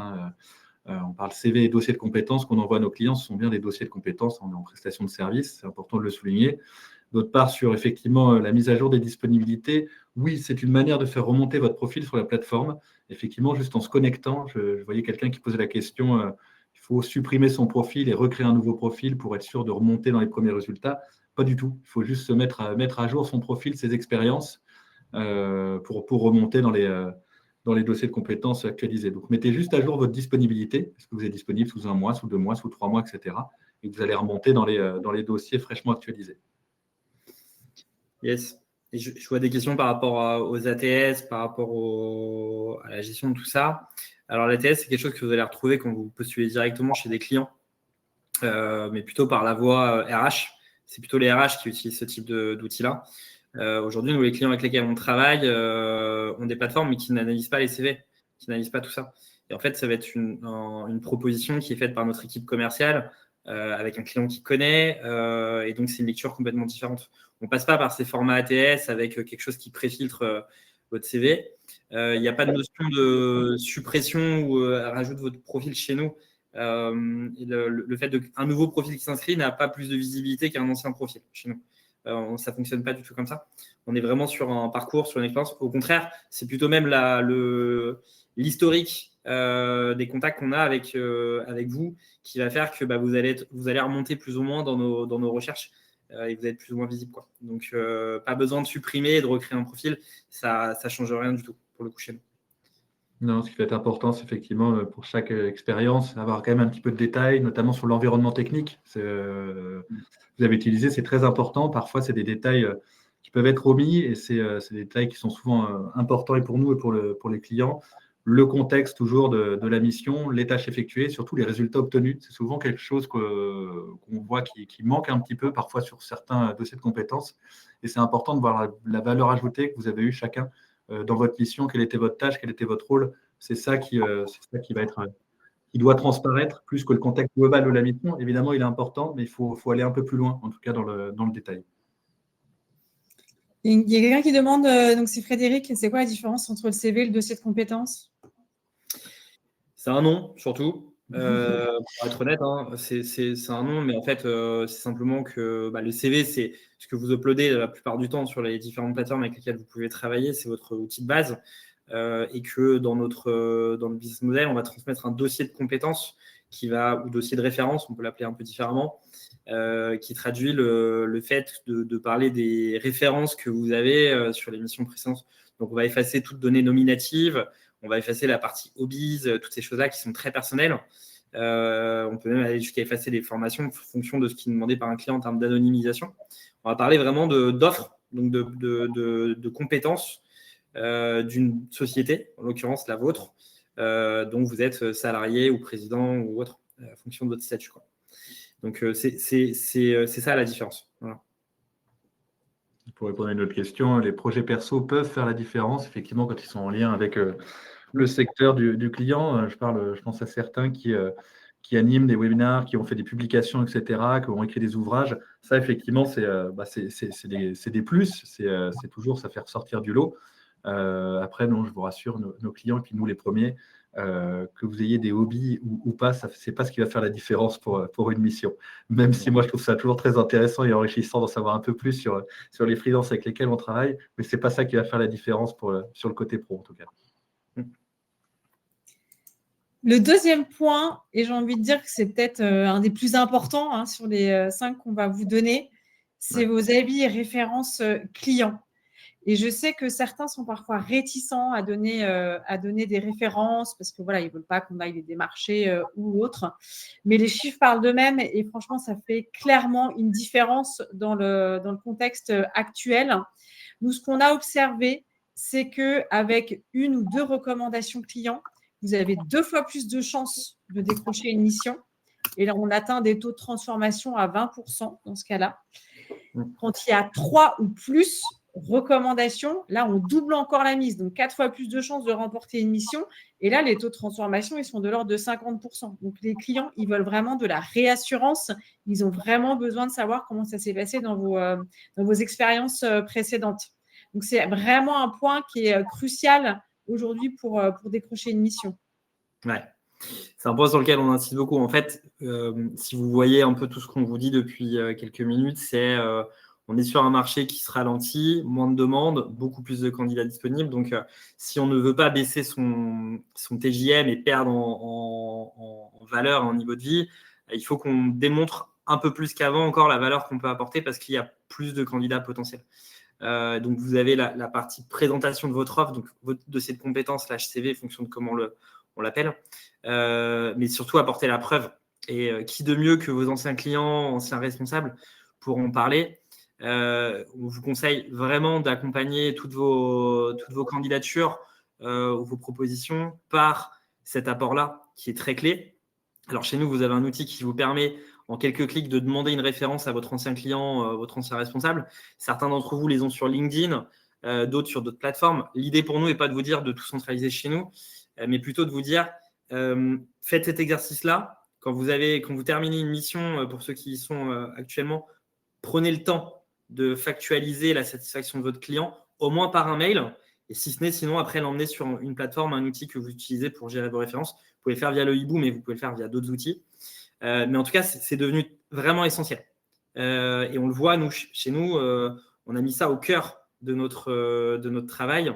on parle CV et dossiers de compétences qu'on envoie à nos clients. Ce sont bien des dossiers de compétences en prestation de service, c'est important de le souligner. D'autre part, sur effectivement la mise à jour des disponibilités, oui, c'est une manière de faire remonter votre profil sur la plateforme. Effectivement, juste en se connectant, je voyais quelqu'un qui posait la question, il faut supprimer son profil et recréer un nouveau profil pour être sûr de remonter dans les premiers résultats. Pas du tout. Il faut juste se mettre à jour son profil, ses expériences, pour remonter dans les dossiers de compétences actualisés. Donc, mettez juste à jour votre disponibilité. Est-ce que vous êtes disponible sous 1 mois, sous 2 mois, sous 3 mois, etc. Et vous allez remonter dans les dossiers fraîchement actualisés. Yes. Et je vois des questions par rapport aux ATS, par rapport à la gestion de tout ça. Alors, l'ATS, c'est quelque chose que vous allez retrouver quand vous postulez directement chez des clients, mais plutôt par la voie RH. C'est plutôt les RH qui utilisent ce type d'outils-là. Aujourd'hui, nous, les clients avec lesquels on travaille ont des plateformes, mais qui n'analysent pas les CV, qui n'analysent pas tout ça. Et en fait, ça va être une proposition qui est faite par notre équipe commerciale avec un client qui connaît. Et donc, c'est une lecture complètement différente. On ne passe pas par ces formats ATS avec quelque chose qui préfiltre votre CV. Il n'y a pas de notion de suppression ou rajout votre profil chez nous. Le fait qu'un nouveau profil qui s'inscrit n'a pas plus de visibilité qu'un ancien profil chez nous. Ça ne fonctionne pas du tout comme ça. On est vraiment sur un parcours, sur une expérience. Au contraire, c'est plutôt même l'historique des contacts qu'on a avec vous, qui va faire que vous allez remonter plus ou moins dans nos recherches et vous êtes plus ou moins visible, quoi. Donc, pas besoin de supprimer et de recréer un profil. Ça ne change rien du tout pour le coup chez nous. Non, ce qui va être important, c'est effectivement pour chaque expérience, avoir quand même un petit peu de détails, notamment sur l'environnement technique. Vous avez utilisé, c'est très important. Parfois, c'est des détails qui peuvent être omis et c'est des détails qui sont souvent importants et pour nous et pour les clients. Le contexte toujours de la mission, les tâches effectuées, surtout les résultats obtenus. C'est souvent quelque chose qu'on voit qui manque un petit peu parfois sur certains dossiers de compétences. Et c'est important de voir la valeur ajoutée que vous avez eue chacun dans votre mission, quelle était votre tâche, quel était votre rôle. C'est ça qui va être, qui doit transparaître plus que le contexte global de la mission. Évidemment, il est important, mais il faut aller un peu plus loin, en tout cas dans le détail. Il y a quelqu'un qui demande, donc c'est Frédéric, c'est quoi la différence entre le CV et le dossier de compétences? C'est un nom, surtout. Pour être honnête, hein, c'est un nom, mais en fait, c'est simplement que le CV, c'est ce que vous uploadez la plupart du temps sur les différentes plateformes avec lesquelles vous pouvez travailler. C'est votre outil de base. Et que dans le business model, on va transmettre un dossier de compétences ou dossier de référence, on peut l'appeler un peu différemment, qui traduit le fait de parler des références que vous avez sur les missions précédentes. Donc, on va effacer toute donnée nominative, on va effacer la partie hobbies, toutes ces choses-là qui sont très personnelles. On peut même aller jusqu'à effacer les formations en fonction de ce qui est demandé par un client en termes d'anonymisation. On va parler vraiment d'offres, donc de compétences d'une société, en l'occurrence la vôtre, dont vous êtes salarié ou président ou autre, en fonction de votre statut, quoi. Donc, c'est ça la différence. Voilà. Pour répondre à une autre question, les projets perso peuvent faire la différence, effectivement, quand ils sont en lien avec le secteur du client. Je pense à certains qui animent des webinars, qui ont fait des publications, etc., qui ont écrit des ouvrages. Ça, effectivement, c'est des plus. C'est toujours, ça fait ressortir du lot. Après, non, je vous rassure, nos clients, et puis nous les premiers, que vous ayez des hobbies ou pas, ce n'est pas ce qui va faire la différence pour une mission. Même si moi, je trouve ça toujours très intéressant et enrichissant d'en savoir un peu plus sur les freelances avec lesquels on travaille, mais ce n'est pas ça qui va faire la différence sur le côté pro, en tout cas. Le deuxième point, et j'ai envie de dire que c'est peut-être un des plus importants sur les 5 qu'on va vous donner, c'est vos avis et références clients. Et je sais que certains sont parfois réticents à donner des références parce que voilà, ils ne veulent pas qu'on aille les démarcher ou autre. Mais les chiffres parlent d'eux-mêmes et franchement, ça fait clairement une différence dans le contexte actuel. Nous, ce qu'on a observé, c'est qu'avec 1 ou 2 recommandations clients, vous avez 2 fois plus de chances de décrocher une mission. Et là, on atteint des taux de transformation à 20% dans ce cas-là. Quand il y a 3 ou plus recommandations, là, on double encore la mise. Donc, 4 fois plus de chances de remporter une mission. Et là, les taux de transformation, ils sont de l'ordre de 50%. Donc, les clients, ils veulent vraiment de la réassurance. Ils ont vraiment besoin de savoir comment ça s'est passé dans vos expériences précédentes. Donc, c'est vraiment un point qui est crucial aujourd'hui pour décrocher une mission. Ouais. C'est un point sur lequel on insiste beaucoup. En fait, si vous voyez un peu tout ce qu'on vous dit depuis quelques minutes, c'est on est sur un marché qui se ralentit, moins de demandes, beaucoup plus de candidats disponibles. Donc, si on ne veut pas baisser son TJM et perdre en valeur, en niveau de vie, il faut qu'on démontre un peu plus qu'avant encore la valeur qu'on peut apporter parce qu'il y a plus de candidats potentiels. Donc, vous avez la partie présentation de votre offre, donc votre dossier de compétences, l'HCV, fonction de comment on l'appelle, mais surtout apporter la preuve. Et qui de mieux que vos anciens clients, anciens responsables pour en parler. On vous conseille vraiment d'accompagner toutes vos candidatures ou vos propositions par cet apport-là qui est très clé. Alors chez nous, vous avez un outil qui vous permet en quelques clics de demander une référence à votre ancien client, votre ancien responsable. Certains d'entre vous les ont sur LinkedIn, d'autres sur d'autres plateformes. L'idée pour nous n'est pas de vous dire de tout centraliser chez nous, mais plutôt de vous dire faites cet exercice-là. Quand vous terminez une mission, pour ceux qui y sont actuellement, prenez le temps de factualiser la satisfaction de votre client, au moins par un mail, et si ce n'est, sinon après l'emmener sur une plateforme, un outil que vous utilisez pour gérer vos références. Vous pouvez le faire via le hibou, mais vous pouvez le faire via d'autres outils. Mais en tout cas, c'est devenu vraiment essentiel. Et on le voit, chez nous, on a mis ça au cœur de notre travail,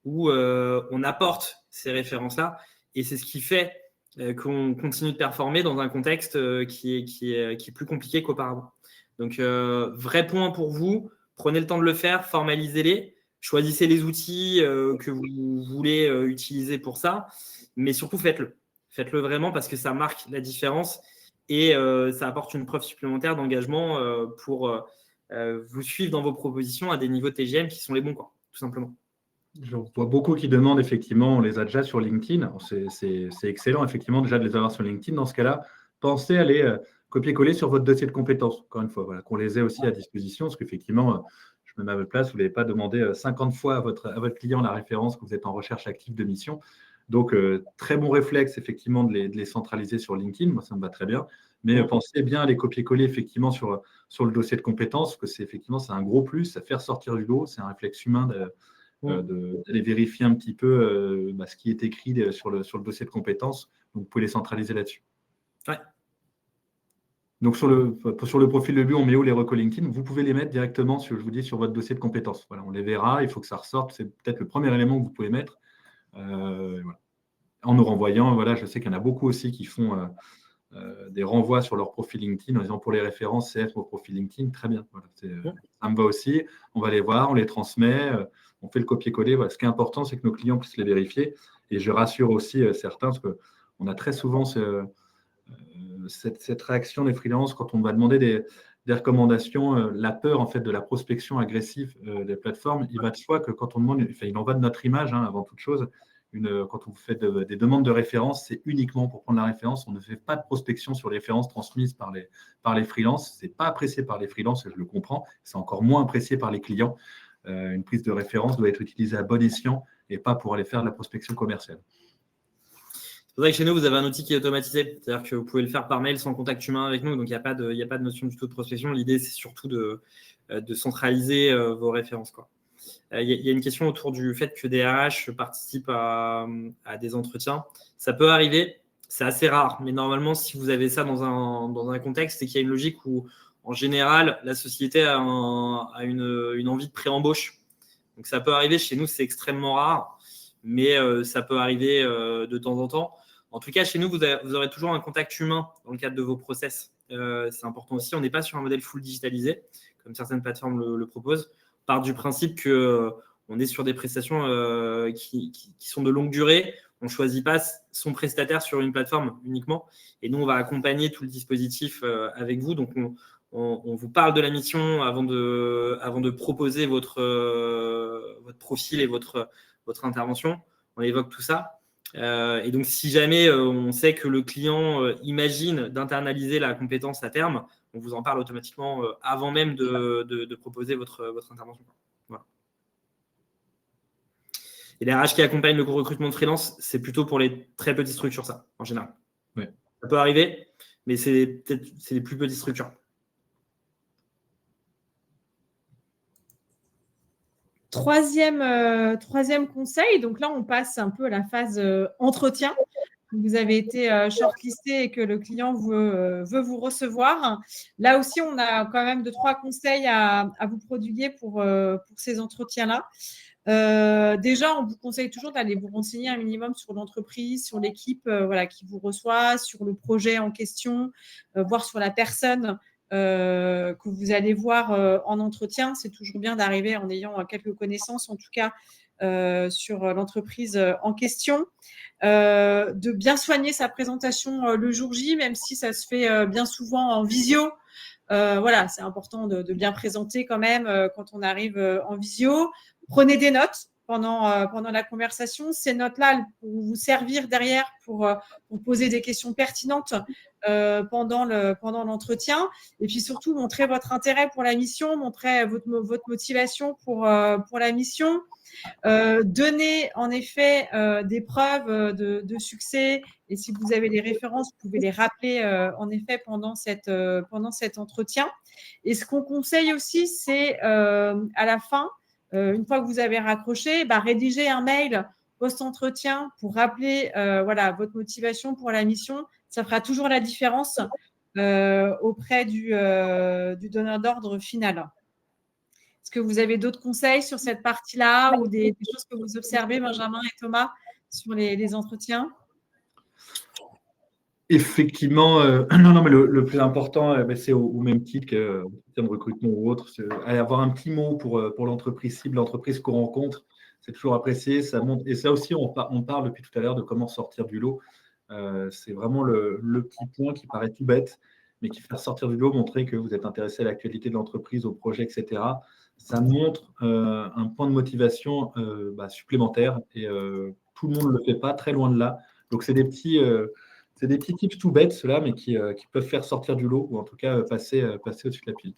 où on apporte ces références-là. Et c'est ce qui fait qu'on continue de performer dans un contexte qui est plus compliqué qu'auparavant. Donc, vrai point pour vous, prenez le temps de le faire, formalisez-les, choisissez les outils que vous voulez utiliser pour ça, mais surtout faites-le. Faites-le vraiment parce que ça marque la différence et ça apporte une preuve supplémentaire d'engagement pour vous suivre dans vos propositions à des niveaux TGM qui sont les bons, quoi, tout simplement. Je vois beaucoup qui demandent, effectivement, on les a déjà sur LinkedIn. Alors, c'est excellent, effectivement, déjà de les avoir sur LinkedIn. Dans ce cas-là, pensez à les copier-coller sur votre dossier de compétences, encore une fois, voilà, qu'on les ait aussi à disposition, parce qu'effectivement, je me mets à votre place, vous n'allez pas demander 50 fois à votre client la référence que vous êtes en recherche active de mission. Donc, très bon réflexe, effectivement, de les centraliser sur LinkedIn. Moi, ça me va très bien. Mais pensez bien à les copier-coller, effectivement, sur le dossier de compétences, parce que c'est un gros plus, ça fait ressortir du lot, c'est un réflexe humain d'aller vérifier un petit peu ce qui est écrit sur le dossier de compétences. Donc, vous pouvez les centraliser là-dessus. Ouais. Donc, sur le profil de but, on met où les recos LinkedIn? Vous pouvez les mettre directement, je vous dis, sur votre dossier de compétences. Voilà, on les verra, il faut que ça ressorte. C'est peut-être le premier élément que vous pouvez mettre. Voilà. En nous renvoyant, voilà, je sais qu'il y en a beaucoup aussi qui font des renvois sur leur profil LinkedIn en disant pour les références, CF au profil LinkedIn. Très bien. Voilà, ça me va aussi. On va les voir, on les transmet. On fait le copier-coller. Voilà. Ce qui est important, c'est que nos clients puissent les vérifier. Et je rassure aussi certains, parce qu'on a très souvent cette réaction des freelances quand on va demander des recommandations. La peur en fait, de la prospection agressive des plateformes, il va de soi que quand on demande, il en va de notre image avant toute chose. Quand on fait des demandes de référence, c'est uniquement pour prendre la référence. On ne fait pas de prospection sur les références transmises par les freelances. Ce n'est pas apprécié par les freelances, je le comprends. C'est encore moins apprécié par les clients. Une prise de référence doit être utilisée à bon escient et pas pour aller faire de la prospection commerciale. C'est pour ça que chez nous, vous avez un outil qui est automatisé. C'est-à-dire que vous pouvez le faire par mail sans contact humain avec nous. Donc, il n'y a pas de notion du tout de prospection. L'idée, c'est surtout de centraliser vos références, quoi. Il y a une question autour du fait que des RH participent à des entretiens. Ça peut arriver, c'est assez rare. Mais normalement, si vous avez ça dans un contexte, c'est qu'il y a une logique où, en général, la société a une envie de pré-embauche. Donc, ça peut arriver. Chez nous, c'est extrêmement rare. Mais ça peut arriver de temps en temps. En tout cas, chez nous, vous aurez toujours un contact humain dans le cadre de vos process. C'est important aussi. On n'est pas sur un modèle full digitalisé, comme certaines plateformes le proposent. On part du principe qu'on est sur des prestations qui sont de longue durée. On ne choisit pas son prestataire sur une plateforme uniquement. Et nous, on va accompagner tout le dispositif avec vous. Donc, on vous parle de la mission avant de proposer votre profil et votre intervention. On évoque tout ça. Et donc, si jamais on sait que le client imagine d'internaliser la compétence à terme, on vous en parle automatiquement avant même de proposer votre intervention. Voilà. Et les RH qui accompagnent le recrutement de freelance, c'est plutôt pour les très petites structures, ça, en général. Oui. Ça peut arriver, mais c'est les plus petites structures. Troisième conseil, donc là on passe un peu à la phase entretien. Vous avez été shortlisté et que le client veut vous recevoir. Là aussi, on a quand même 2-3 conseils à vous prodiguer pour ces entretiens-là. Déjà, on vous conseille toujours d'aller vous renseigner un minimum sur l'entreprise, sur l'équipe qui vous reçoit, sur le projet en question, voire sur la personne que vous allez voir en entretien. C'est toujours bien d'arriver en ayant quelques connaissances, en tout cas, sur l'entreprise en question. De bien soigner sa présentation le jour J, même si ça se fait bien souvent en visio. C'est important de bien présenter quand même quand on arrive en visio. Prenez des notes pendant la conversation. Ces notes-là pour vous servir derrière pour poser des questions pertinentes pendant l'entretien. Et puis surtout, montrez votre intérêt pour la mission, montrez votre motivation pour la mission. Donnez en effet des preuves de succès, et si vous avez des références, vous pouvez les rappeler en effet pendant cet entretien. Et ce qu'on conseille aussi, c'est à la fin, une fois que vous avez raccroché, rédiger un mail post-entretien pour rappeler votre motivation pour la mission. Ça fera toujours la différence auprès du donneur d'ordre final. Est-ce que vous avez d'autres conseils sur cette partie-là ou des choses que vous observez, Benjamin et Thomas, sur les entretiens? Effectivement, non, mais le plus important, c'est au même titre qu'en termes de recrutement ou autre, c'est avoir un petit mot pour l'entreprise cible, l'entreprise qu'on rencontre. C'est toujours apprécié. Ça montre, et ça aussi, on parle depuis tout à l'heure de comment sortir du lot. C'est vraiment le petit point qui paraît tout bête, mais qui fait sortir du lot, montrer que vous êtes intéressé à l'actualité de l'entreprise, au projet, etc. Ça montre un point de motivation supplémentaire et tout le monde ne le fait pas, très loin de là. Donc, c'est des petits tips tout bêtes, ceux-là, mais qui peuvent faire sortir du lot ou en tout cas passer au-dessus de la pile.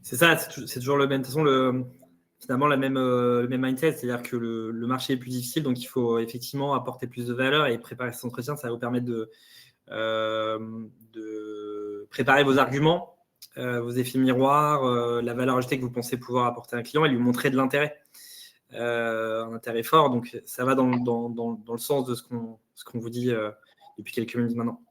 C'est ça, c'est toujours le même. De toute façon, finalement, le même mindset, c'est-à-dire que le marché est plus difficile, donc il faut effectivement apporter plus de valeur et préparer cet entretien. Ça va vous permettre de préparer vos arguments, vos effets miroirs, la valeur ajoutée que vous pensez pouvoir apporter à un client et lui montrer de l'intérêt. Un intérêt fort, donc ça va dans le sens de ce qu'on vous dit depuis quelques minutes maintenant.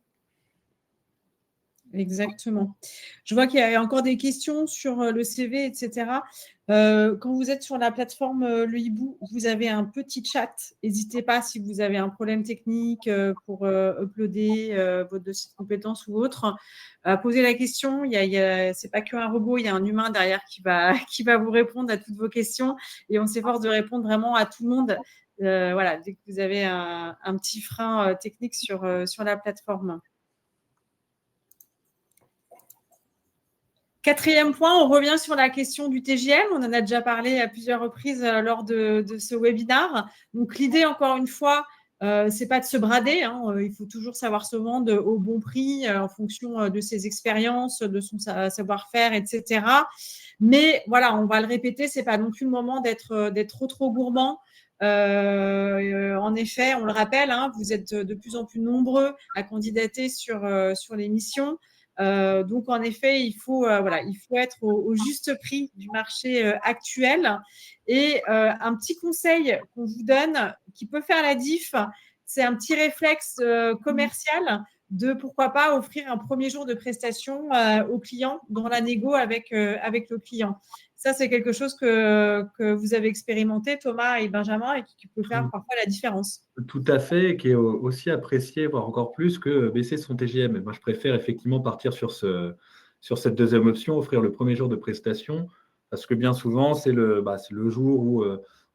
Exactement. Je vois qu'il y a encore des questions sur le CV, etc. Quand vous êtes sur la plateforme Le Hibou, vous avez un petit chat. N'hésitez pas si vous avez un problème technique pour uploader votre dossier de compétences ou autre, à poser la question. C'est pas qu'un robot, il y a un humain derrière qui va vous répondre à toutes vos questions et on s'efforce de répondre vraiment à tout le monde. Voilà, dès que vous avez un petit frein technique sur la plateforme. Quatrième point, on revient sur la question du TJM. On en a déjà parlé à plusieurs reprises lors de ce webinaire. Donc, l'idée, encore une fois, c'est pas de se brader. Il faut toujours savoir se vendre au bon prix en fonction de ses expériences, de son savoir-faire, etc. Mais voilà, on va le répéter, c'est pas non plus le moment d'être trop gourmand. En effet, on le rappelle, vous êtes de plus en plus nombreux à candidater sur l'émission. Donc, en effet, il faut être au juste prix du marché actuel. Et un petit conseil qu'on vous donne qui peut faire la diff, c'est un petit réflexe commercial de pourquoi pas offrir un premier jour de prestation au client dans la négo avec le client. Ça, c'est quelque chose que vous avez expérimenté, Thomas et Benjamin, et qui peut faire parfois la différence. Tout à fait, et qui est aussi apprécié, voire encore plus que baisser son TGM. Et moi, je préfère effectivement partir sur cette deuxième option, offrir le premier jour de prestation, parce que bien souvent, c'est le jour où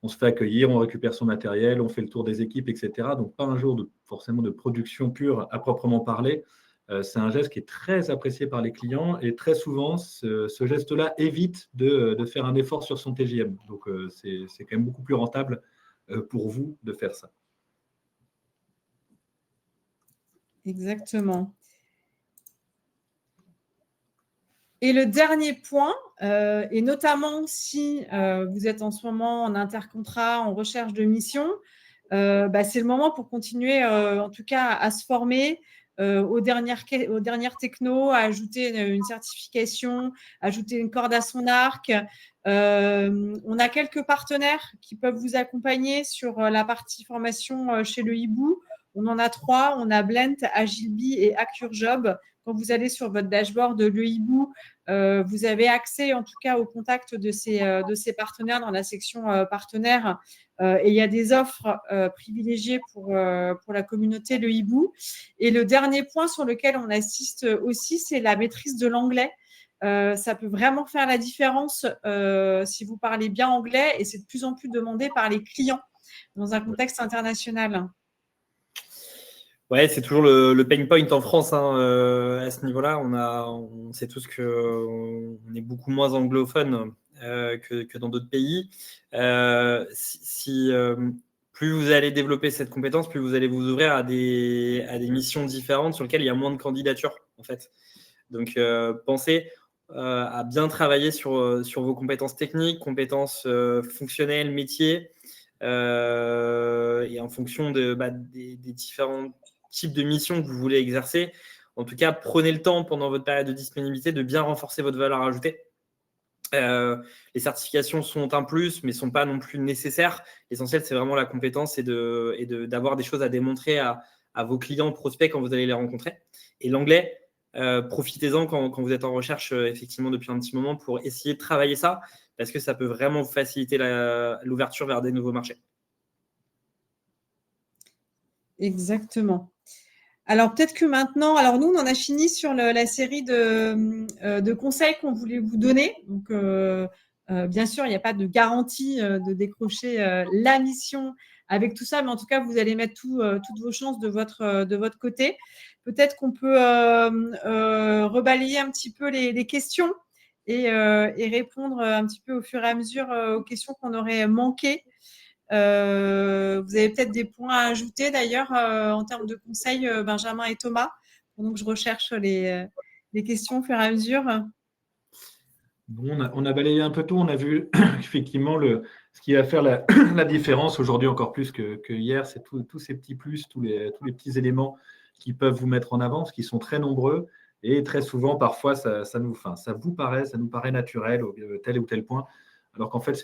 on se fait accueillir, on récupère son matériel, on fait le tour des équipes, etc. Donc, pas un jour forcément de production pure à proprement parler. C'est un geste qui est très apprécié par les clients et très souvent, ce geste-là évite de faire un effort sur son TGM. Donc, c'est quand même beaucoup plus rentable pour vous de faire ça. Exactement. Et le dernier point, et notamment si vous êtes en ce moment en intercontrat, en recherche de mission, c'est le moment pour continuer, en tout cas, à se former aux dernières techno, à ajouter une certification, ajouter une corde à son arc. On a quelques partenaires qui peuvent vous accompagner sur la partie formation chez le Hibou. On en a 3, on a Blent, Agileby et Accurjob. Quand vous allez sur votre dashboard de Le Hibou, vous avez accès en tout cas au contact de ces partenaires dans la section partenaires. Et il y a des offres privilégiées pour la communauté Le Hibou. Et le dernier point sur lequel on assiste aussi, c'est la maîtrise de l'anglais. Ça peut vraiment faire la différence si vous parlez bien anglais et c'est de plus en plus demandé par les clients dans un contexte international. Ouais, c'est toujours le pain point en France à ce niveau-là. On sait tous qu'on est beaucoup moins anglophone que dans d'autres pays. Plus vous allez développer cette compétence, plus vous allez vous ouvrir à des missions différentes sur lesquelles il y a moins de candidatures, en fait. Donc, pensez à bien travailler sur vos compétences techniques, compétences fonctionnelles, métiers, et en fonction des différents type de mission que vous voulez exercer. En tout cas, prenez le temps pendant votre période de disponibilité de bien renforcer votre valeur ajoutée. Les certifications sont un plus, mais ne sont pas non plus nécessaires. L'essentiel, c'est vraiment la compétence et d'avoir des choses à démontrer à vos clients, prospects quand vous allez les rencontrer. Et l'anglais, profitez-en quand vous êtes en recherche effectivement depuis un petit moment pour essayer de travailler ça, parce que ça peut vraiment vous faciliter l'ouverture vers des nouveaux marchés. Exactement. Alors peut-être que maintenant, alors nous on en a fini sur la série de conseils qu'on voulait vous donner. Donc bien sûr, il n'y a pas de garantie de décrocher la mission avec tout ça, mais en tout cas, vous allez mettre toutes vos chances de votre côté. Peut-être qu'on peut rebalayer un petit peu les questions et répondre un petit peu au fur et à mesure aux questions qu'on aurait manquées. Vous avez peut-être des points à ajouter d'ailleurs en termes de conseils, Benjamin et Thomas, pendant que je recherche les questions au fur et à mesure. Bon, on a balayé un peu tout. On a vu effectivement ce qui va faire la différence aujourd'hui encore plus que hier, c'est tous ces petits plus, tous les petits éléments qui peuvent vous mettre en avant, parce qu'ils sont très nombreux et très souvent, parfois, ça nous paraît naturel au tel ou tel point, alors qu'en fait,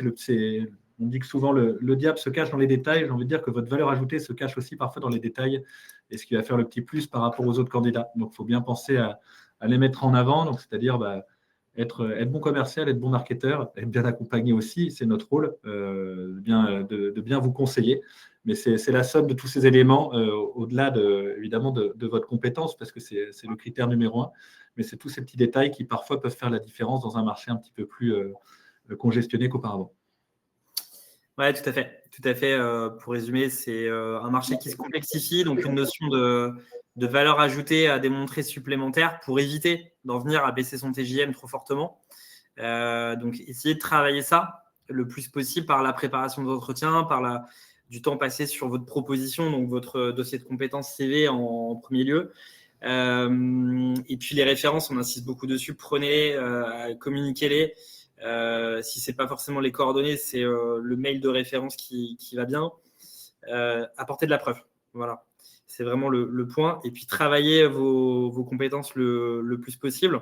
on dit que souvent le diable se cache dans les détails. J'ai envie de dire que votre valeur ajoutée se cache aussi parfois dans les détails et ce qui va faire le petit plus par rapport aux autres candidats. Donc, il faut bien penser à les mettre en avant. Donc, c'est-à-dire être bon commercial, être bon marketeur, être bien accompagné aussi, c'est notre rôle, de bien vous conseiller. Mais c'est la somme de tous ces éléments, au-delà évidemment de votre compétence, parce que c'est le critère numéro un. Mais c'est tous ces petits détails qui parfois peuvent faire la différence dans un marché un petit peu plus congestionné qu'auparavant. Ouais, tout à fait. Tout à fait. Pour résumer, c'est un marché qui se complexifie, donc une notion de valeur ajoutée à démontrer supplémentaire pour éviter d'en venir à baisser son TJM trop fortement. Donc, essayez de travailler ça le plus possible par la préparation d'entretien, par du temps passé sur votre proposition, donc votre dossier de compétences CV en premier lieu. Et puis les références, on insiste beaucoup dessus. Prenez-les, communiquez-les. Si c'est pas forcément les coordonnées, c'est le mail de référence qui va bien. Apportez de la preuve. Voilà. C'est vraiment le point. Et puis, travaillez vos compétences le plus possible.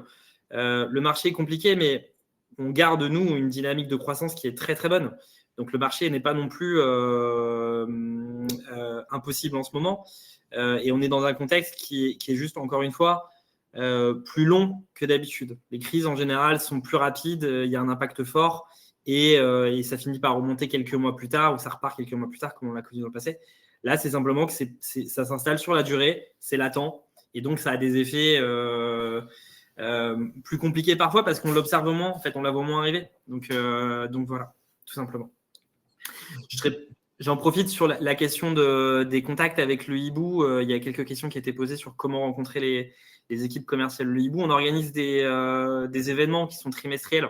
Le marché est compliqué, mais on garde, nous, une dynamique de croissance qui est très, très bonne. Donc, le marché n'est pas non plus impossible en ce moment. Et on est dans un contexte qui est juste, encore une fois, plus long que d'habitude. Les crises, en général, sont plus rapides. Il y a un impact fort et ça finit par remonter quelques mois plus tard ou ça repart quelques mois plus tard, comme on l'a connu dans le passé. Là, c'est simplement que ça s'installe sur la durée, c'est latent, et donc ça a des effets plus compliqués parfois parce qu'on l'observe moins, en fait, on la voit moins arriver. Donc voilà, tout simplement. J'en profite sur la question des contacts avec le hibou. Il y a quelques questions qui étaient posées sur comment rencontrer les équipes commerciales le hibou. On organise des événements qui sont trimestriels,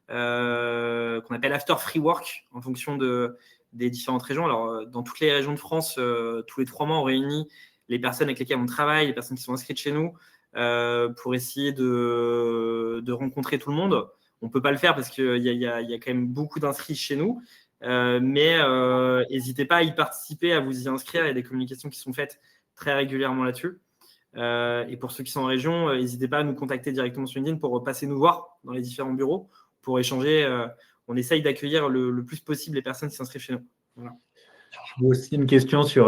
qu'on appelle After Free Work, en fonction des différentes régions. Alors, dans toutes les régions de France, tous les 3 mois, on réunit les personnes avec lesquelles on travaille, les personnes qui sont inscrites chez nous, pour essayer de rencontrer tout le monde. On ne peut pas le faire parce qu'il y a quand même beaucoup d'inscrits chez nous, mais n'hésitez pas à y participer, à vous y inscrire. Il y a des communications qui sont faites très régulièrement là-dessus. Et pour ceux qui sont en région, n'hésitez pas à nous contacter directement sur LinkedIn pour passer nous voir dans les différents bureaux, pour échanger. On essaye d'accueillir le plus possible les personnes qui s'inscrivent chez nous. Voilà. J'ai aussi une question sur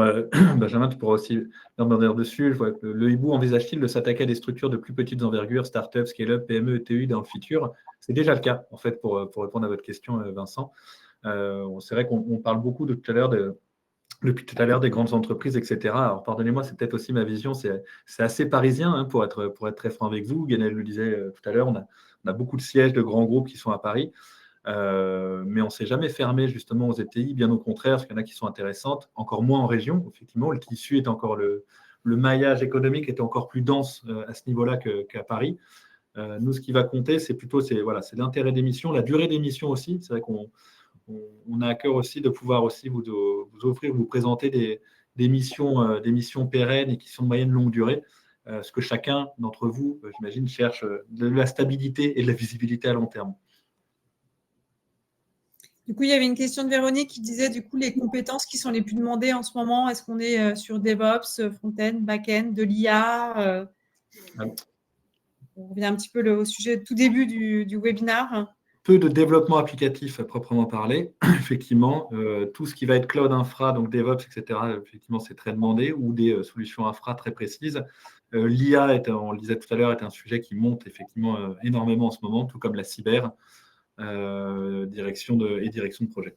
Benjamin, tu pourras aussi rebondir dessus. Je vois que le hibou envisage-t-il de s'attaquer à des structures de plus petites envergures, start-up, scale-up, PME, ETI dans le futur? C'est déjà le cas, en fait, pour répondre à votre question, Vincent. C'est vrai qu'on parle beaucoup depuis tout à l'heure des grandes entreprises, etc. Alors, pardonnez-moi, c'est peut-être aussi ma vision. C'est assez parisien, hein, pour être très franc avec vous. Guénel le disait tout à l'heure, on a beaucoup de sièges de grands groupes qui sont à Paris. Mais on ne s'est jamais fermé justement aux ETI, bien au contraire, parce qu'il y en a qui sont intéressantes, encore moins en région. Effectivement, le tissu est encore le maillage économique est encore plus dense à ce niveau-là qu'à Paris. Nous, ce qui va compter, c'est plutôt c'est l'intérêt des missions, la durée des missions aussi. C'est vrai qu'on a à cœur aussi de pouvoir aussi vous offrir, vous présenter des missions pérennes et qui sont de moyenne longue durée. Ce que chacun d'entre vous, j'imagine, cherche de la stabilité et de la visibilité à long terme. Du coup, il y avait une question de Véronique qui disait du coup les compétences qui sont les plus demandées en ce moment. Est-ce qu'on est sur DevOps, front-end, back-end, de l'IA On revient un petit peu au sujet tout début du webinaire. Peu de développement applicatif à proprement parler, effectivement. Tout ce qui va être cloud infra, donc DevOps, etc., effectivement, c'est très demandé, ou des solutions infra très précises. L'IA, on le disait tout à l'heure, est un sujet qui monte effectivement énormément en ce moment, tout comme la cyber, direction de projet.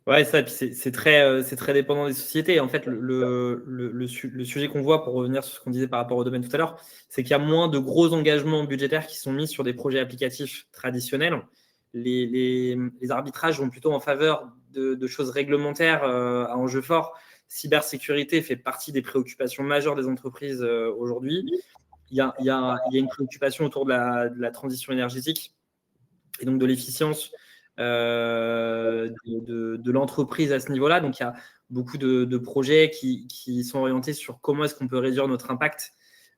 Ouais, ça, puis c'est très dépendant des sociétés. En fait, le sujet qu'on voit, pour revenir sur ce qu'on disait par rapport au domaine tout à l'heure, c'est qu'il y a moins de gros engagements budgétaires qui sont mis sur des projets applicatifs traditionnels. Les arbitrages vont plutôt en faveur de choses réglementaires à enjeu fort. Cybersécurité fait partie des préoccupations majeures des entreprises aujourd'hui. Il y a une préoccupation autour de la transition énergétique et donc de l'efficience de l'entreprise à ce niveau-là. Donc, il y a beaucoup de projets qui sont orientés sur comment est-ce qu'on peut réduire notre impact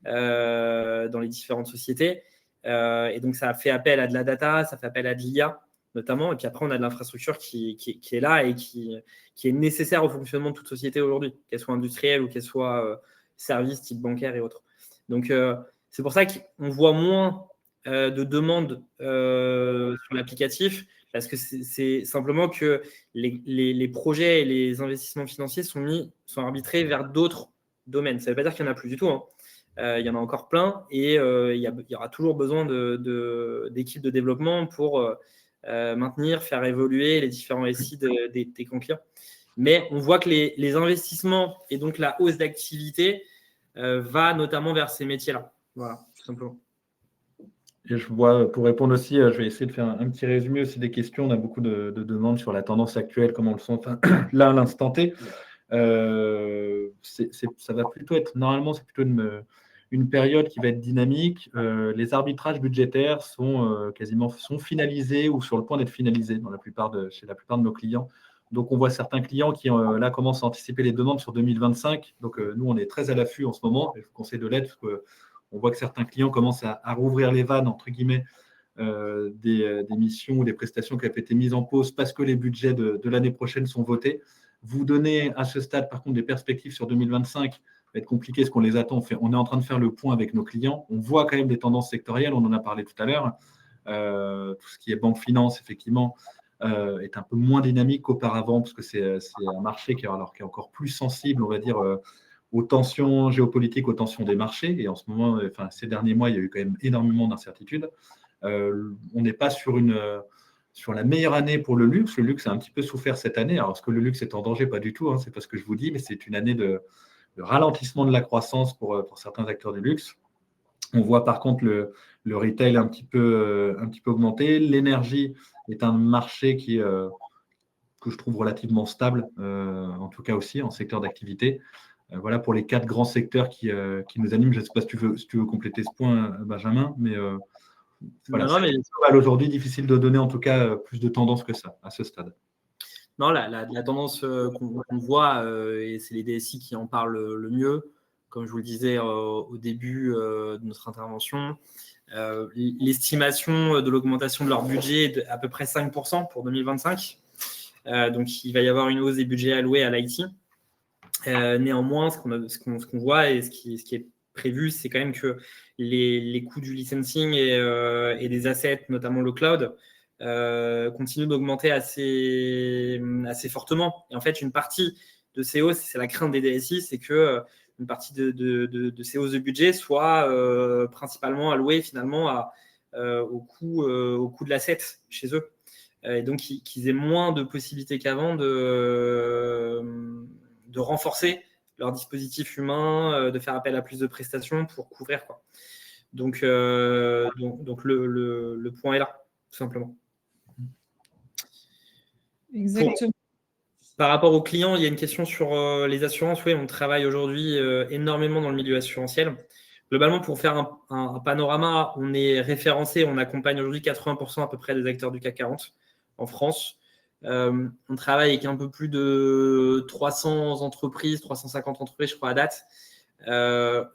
dans les différentes sociétés. Et donc, ça fait appel à de la data, ça fait appel à de l'IA notamment. Et puis après, on a de l'infrastructure qui est là et qui est nécessaire au fonctionnement de toute société aujourd'hui, qu'elle soit industrielle ou qu'elle soit service type bancaire et autres. Donc, c'est pour ça qu'on voit moins de demandes sur l'applicatif, parce que c'est simplement que les projets et les investissements financiers sont arbitrés vers d'autres domaines. Ça ne veut pas dire qu'il n'y en a plus du tout. Il y en a encore plein et il y aura toujours besoin d'équipes de développement pour maintenir, faire évoluer les différents SI des clients. Mais on voit que les investissements et donc la hausse d'activité va notamment vers ces métiers-là. Voilà, tout simplement. Et je vois, pour répondre aussi, je vais essayer de faire un petit résumé aussi des questions. On a beaucoup de demandes sur la tendance actuelle, comment on le sent là à l'instant T. Ça va plutôt être, normalement, c'est plutôt une période qui va être dynamique. Les arbitrages budgétaires sont finalisés ou sur le point d'être finalisés chez la plupart de nos clients. Donc, on voit certains clients qui là commencent à anticiper les demandes sur 2025. Donc, nous, on est très à l'affût en ce moment. Et je vous conseille de l'être parce que on voit que certains clients commencent à rouvrir les vannes, entre guillemets, des missions ou des prestations qui avaient été mises en pause parce que les budgets de l'année prochaine sont votés. Vous donnez à ce stade, par contre, des perspectives sur 2025, ça va être compliqué ce qu'on les attend. On est en train de faire le point avec nos clients. On voit quand même des tendances sectorielles, on en a parlé tout à l'heure. Tout ce qui est banque-finance, effectivement, est un peu moins dynamique qu'auparavant parce que c'est un marché qui est encore plus sensible, on va dire, aux tensions géopolitiques, aux tensions des marchés. Et en ce moment, ces derniers mois, il y a eu quand même énormément d'incertitudes. On n'est pas sur la meilleure année pour le luxe. Le luxe a un petit peu souffert cette année. Alors, est-ce que le luxe est en danger? Pas du tout. C'est pas ce que je vous dis, mais c'est une année de ralentissement de la croissance pour certains acteurs du luxe. On voit par contre le retail un petit peu augmenter. L'énergie est un marché que je trouve relativement stable, en tout cas aussi en secteur d'activité. Voilà pour les 4 grands secteurs qui nous animent. Je ne sais pas si tu veux compléter ce point, Benjamin, mais voilà, c'est aujourd'hui difficile de donner en tout cas plus de tendance que ça à ce stade. Non, la tendance qu'on voit, et c'est les DSI qui en parlent le mieux, comme je vous le disais au début de notre intervention, l'estimation de l'augmentation de leur budget est à peu près 5% pour 2025. Donc, il va y avoir une hausse des budgets alloués à l'IT. Néanmoins, ce qu'on voit et ce qui est prévu, c'est quand même que les coûts du licensing et des assets, notamment le cloud, continuent d'augmenter assez fortement. Et en fait, une partie de ces hausses, c'est la crainte des DSI, c'est que une partie de ces hausses de budget soit principalement allouée finalement au coût de l'asset chez eux. Et donc qu'ils aient moins de possibilités qu'avant de renforcer leur dispositif humain, de faire appel à plus de prestations pour couvrir, quoi. Donc le point est là, tout simplement. Exactement. Par rapport aux clients, il y a une question sur les assurances. Oui, on travaille aujourd'hui énormément dans le milieu assurantiel. Globalement, pour faire un panorama, on est référencé, on accompagne aujourd'hui 80% à peu près des acteurs du CAC 40 en France. On travaille avec un peu plus de 300 entreprises, 350 entreprises, je crois, à date.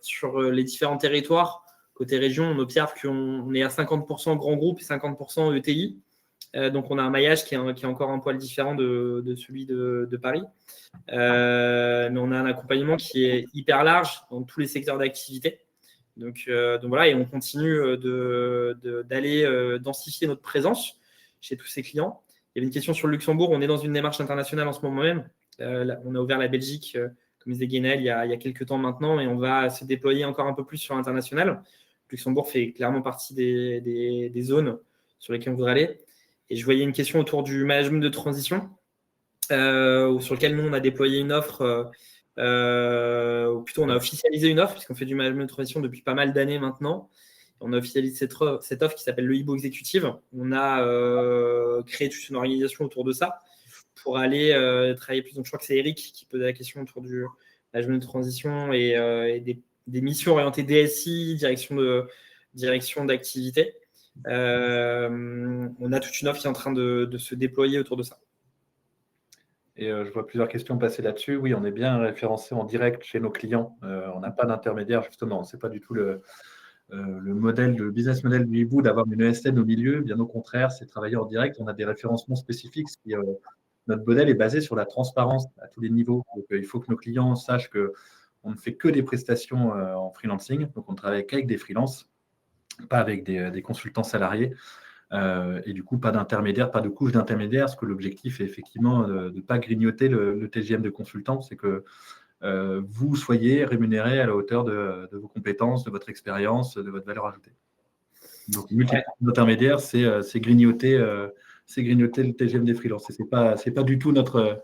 Sur les différents territoires, côté région, on observe qu'on est à 50% grands groupes et 50% ETI. Donc, on a un maillage qui est encore un poil différent de celui de Paris. Mais on a un accompagnement qui est hyper large dans tous les secteurs d'activité. Donc voilà, et on continue d'aller densifier notre présence chez tous ces clients. Il y avait une question sur le Luxembourg. On est dans une démarche internationale en ce moment même. On a ouvert la Belgique, comme disait Guénel, il y a quelques temps maintenant, et on va se déployer encore un peu plus sur l'international. Le Luxembourg fait clairement partie des zones sur lesquelles on voudrait aller. Et je voyais une question autour du management de transition. sur lequel nous, on a déployé une offre, ou plutôt on a officialisé une offre, puisqu'on fait du management de transition depuis pas mal d'années maintenant. On a officialisé cette offre qui s'appelle le Hibou Executive. On a créé toute une organisation autour de ça pour aller travailler plus. Donc, je crois que c'est Eric qui posait la question autour du management de transition et des missions orientées DSI, direction d'activité. On a toute une offre qui est en train de se déployer autour de ça. Et je vois plusieurs questions passer là-dessus. Oui, on est bien référencé en direct chez nos clients. On n'a pas d'intermédiaire, justement. Ce n'est pas du tout le business model du Hibou d'avoir une ESN au milieu. Bien au contraire, c'est travailler en direct. On a des référencements spécifiques. Notre modèle est basé sur la transparence à tous les niveaux. Donc, il faut que nos clients sachent qu'on ne fait que des prestations en freelancing. Donc, on travaille qu'avec des freelances, pas avec des consultants salariés. Et du coup, pas d'intermédiaire, pas de couche d'intermédiaire, parce que l'objectif est effectivement de ne pas grignoter le TGM de consultant, c'est que vous soyez rémunéré à la hauteur de vos compétences, de votre expérience, de votre valeur ajoutée. Donc, l'intermédiaire, c'est grignoter le TGM des freelances. Ce n'est pas du tout notre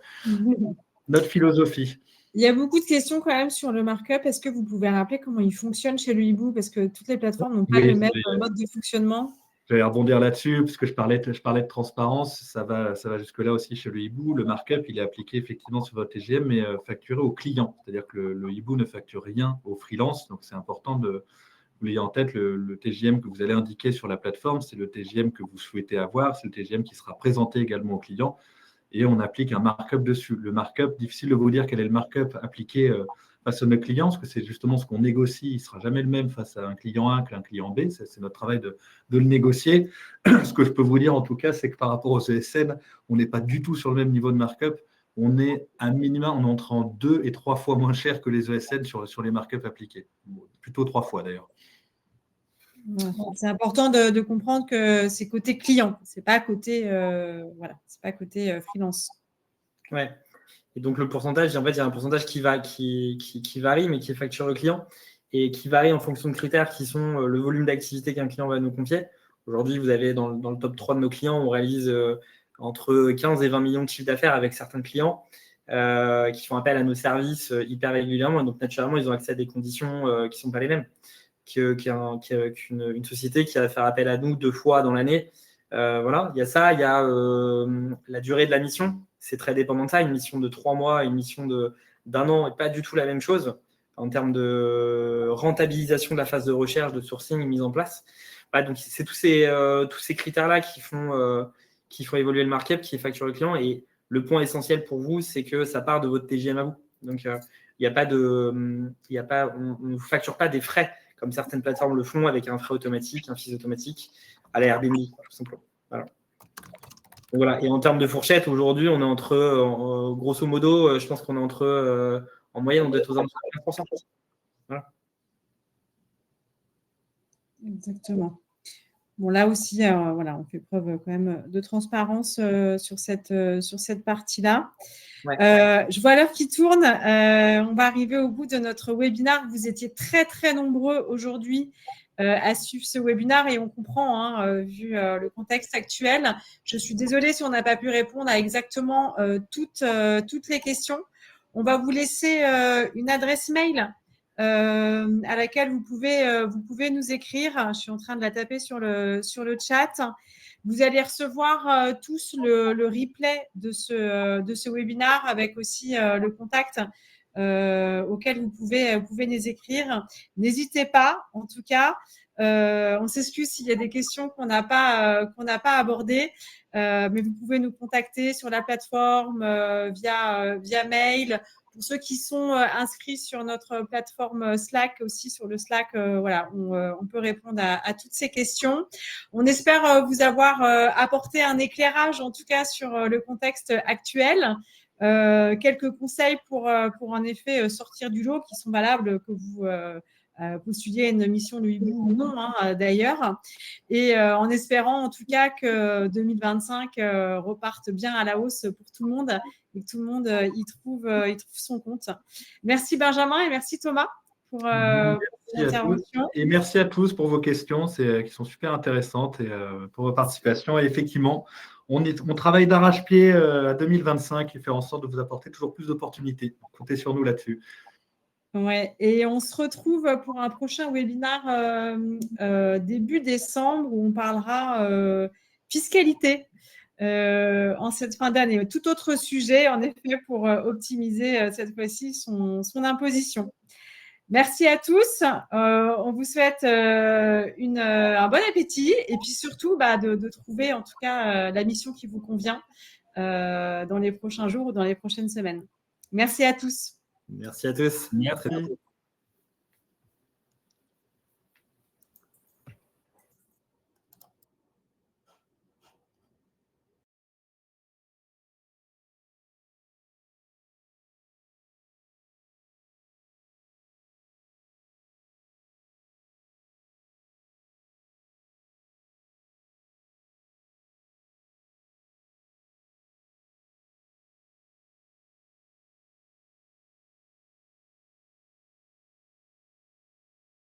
philosophie. Il y a beaucoup de questions quand même sur le markup. Est-ce que vous pouvez rappeler comment il fonctionne chez le Hibou? Parce que toutes les plateformes n'ont pas le même mode de fonctionnement. Je vais rebondir là-dessus, parce que je parlais de transparence, ça va jusque-là aussi chez le Hibou. Le markup, il est appliqué effectivement sur votre TGM, mais facturé au client. C'est-à-dire que le Hibou ne facture rien aux freelance, donc c'est important de vous l'ayez en tête, le TGM que vous allez indiquer sur la plateforme, c'est le TGM que vous souhaitez avoir, c'est le TGM qui sera présenté également au client, et on applique un markup dessus. Le markup, difficile de vous dire quel est le markup appliqué face à nos clients, parce que c'est justement ce qu'on négocie. Il ne sera jamais le même face à un client A qu'un client B. C'est notre travail de le négocier. Ce que je peux vous dire, en tout cas, c'est que par rapport aux ESN, on n'est pas du tout sur le même niveau de markup. On est à minima, on entre en 2 et 3 fois moins cher que les ESN sur les markups appliqués. Plutôt 3 fois d'ailleurs. C'est important de comprendre que c'est côté client, c'est pas côté c'est pas côté freelance. Ouais. Et donc le pourcentage, en fait, il y a un pourcentage qui varie, mais qui est facturé au client et qui varie en fonction de critères qui sont le volume d'activité qu'un client va nous confier. Aujourd'hui, vous avez dans le top 3 de nos clients, on réalise entre 15 et 20 millions de chiffres d'affaires avec certains clients qui font appel à nos services hyper régulièrement. Donc naturellement, ils ont accès à des conditions qui ne sont pas les mêmes qu'une société qui va faire appel à nous 2 fois dans l'année. Voilà, il y a ça, il y a la durée de la mission. C'est très dépendant de ça. Une mission de 3 mois, une mission d'1 an n'est pas du tout la même chose en termes de rentabilisation de la phase de recherche, de sourcing mise en place. Voilà, donc, c'est tous ces critères-là qui font évoluer le markup, qui est facturé au client. Et le point essentiel pour vous, c'est que ça part de votre TGM à vous. Donc, on ne facture pas des frais comme certaines plateformes le font avec un frais automatique, un fils automatique à la Airbnb, tout simplement. Voilà. Donc voilà. Et en termes de fourchette, aujourd'hui, on est entre, grosso modo, je pense qu'on est entre, en moyenne, on doit être aux alentours de 15%. Voilà. Exactement. Bon, là aussi, on fait preuve quand même de transparence sur cette partie-là. Ouais. Je vois l'heure qui tourne. On va arriver au bout de notre webinaire. Vous étiez très, très nombreux aujourd'hui à suivre ce webinaire et on comprend, vu le contexte actuel. Je suis désolée si on n'a pas pu répondre à exactement toutes les questions. On va vous laisser une adresse mail à laquelle vous pouvez nous écrire. Je suis en train de la taper sur le chat. Vous allez recevoir tous le replay de ce webinaire avec aussi le contact auquel vous pouvez nous écrire. N'hésitez pas, en tout cas. On s'excuse s'il y a des questions qu'on n'a pas abordées, mais vous pouvez nous contacter sur la plateforme via mail. Pour ceux qui sont inscrits sur notre plateforme Slack, aussi sur le Slack, on peut répondre à toutes ces questions. On espère vous avoir apporté un éclairage, en tout cas, sur le contexte actuel. Quelques conseils pour en effet sortir du lot qui sont valables que vous postuliez à une mission de Hibou ou non, d'ailleurs. Et en espérant en tout cas que 2025 reparte bien à la hausse pour tout le monde et que tout le monde y trouve son compte. Merci Benjamin et merci Thomas pour l'intervention. Et merci à tous pour vos questions qui sont super intéressantes et pour votre participation. Et effectivement, on travaille d'arrache-pied à 2025 et faire en sorte de vous apporter toujours plus d'opportunités. Comptez sur nous là-dessus. Ouais, et on se retrouve pour un prochain webinaire début décembre où on parlera fiscalité en cette fin d'année. Tout autre sujet, en effet, pour optimiser cette fois-ci son imposition. Merci à tous. On vous souhaite un bon appétit et puis surtout de trouver en tout cas la mission qui vous convient dans les prochains jours ou dans les prochaines semaines. Merci à tous. Merci à tous. Merci. À très bientôt.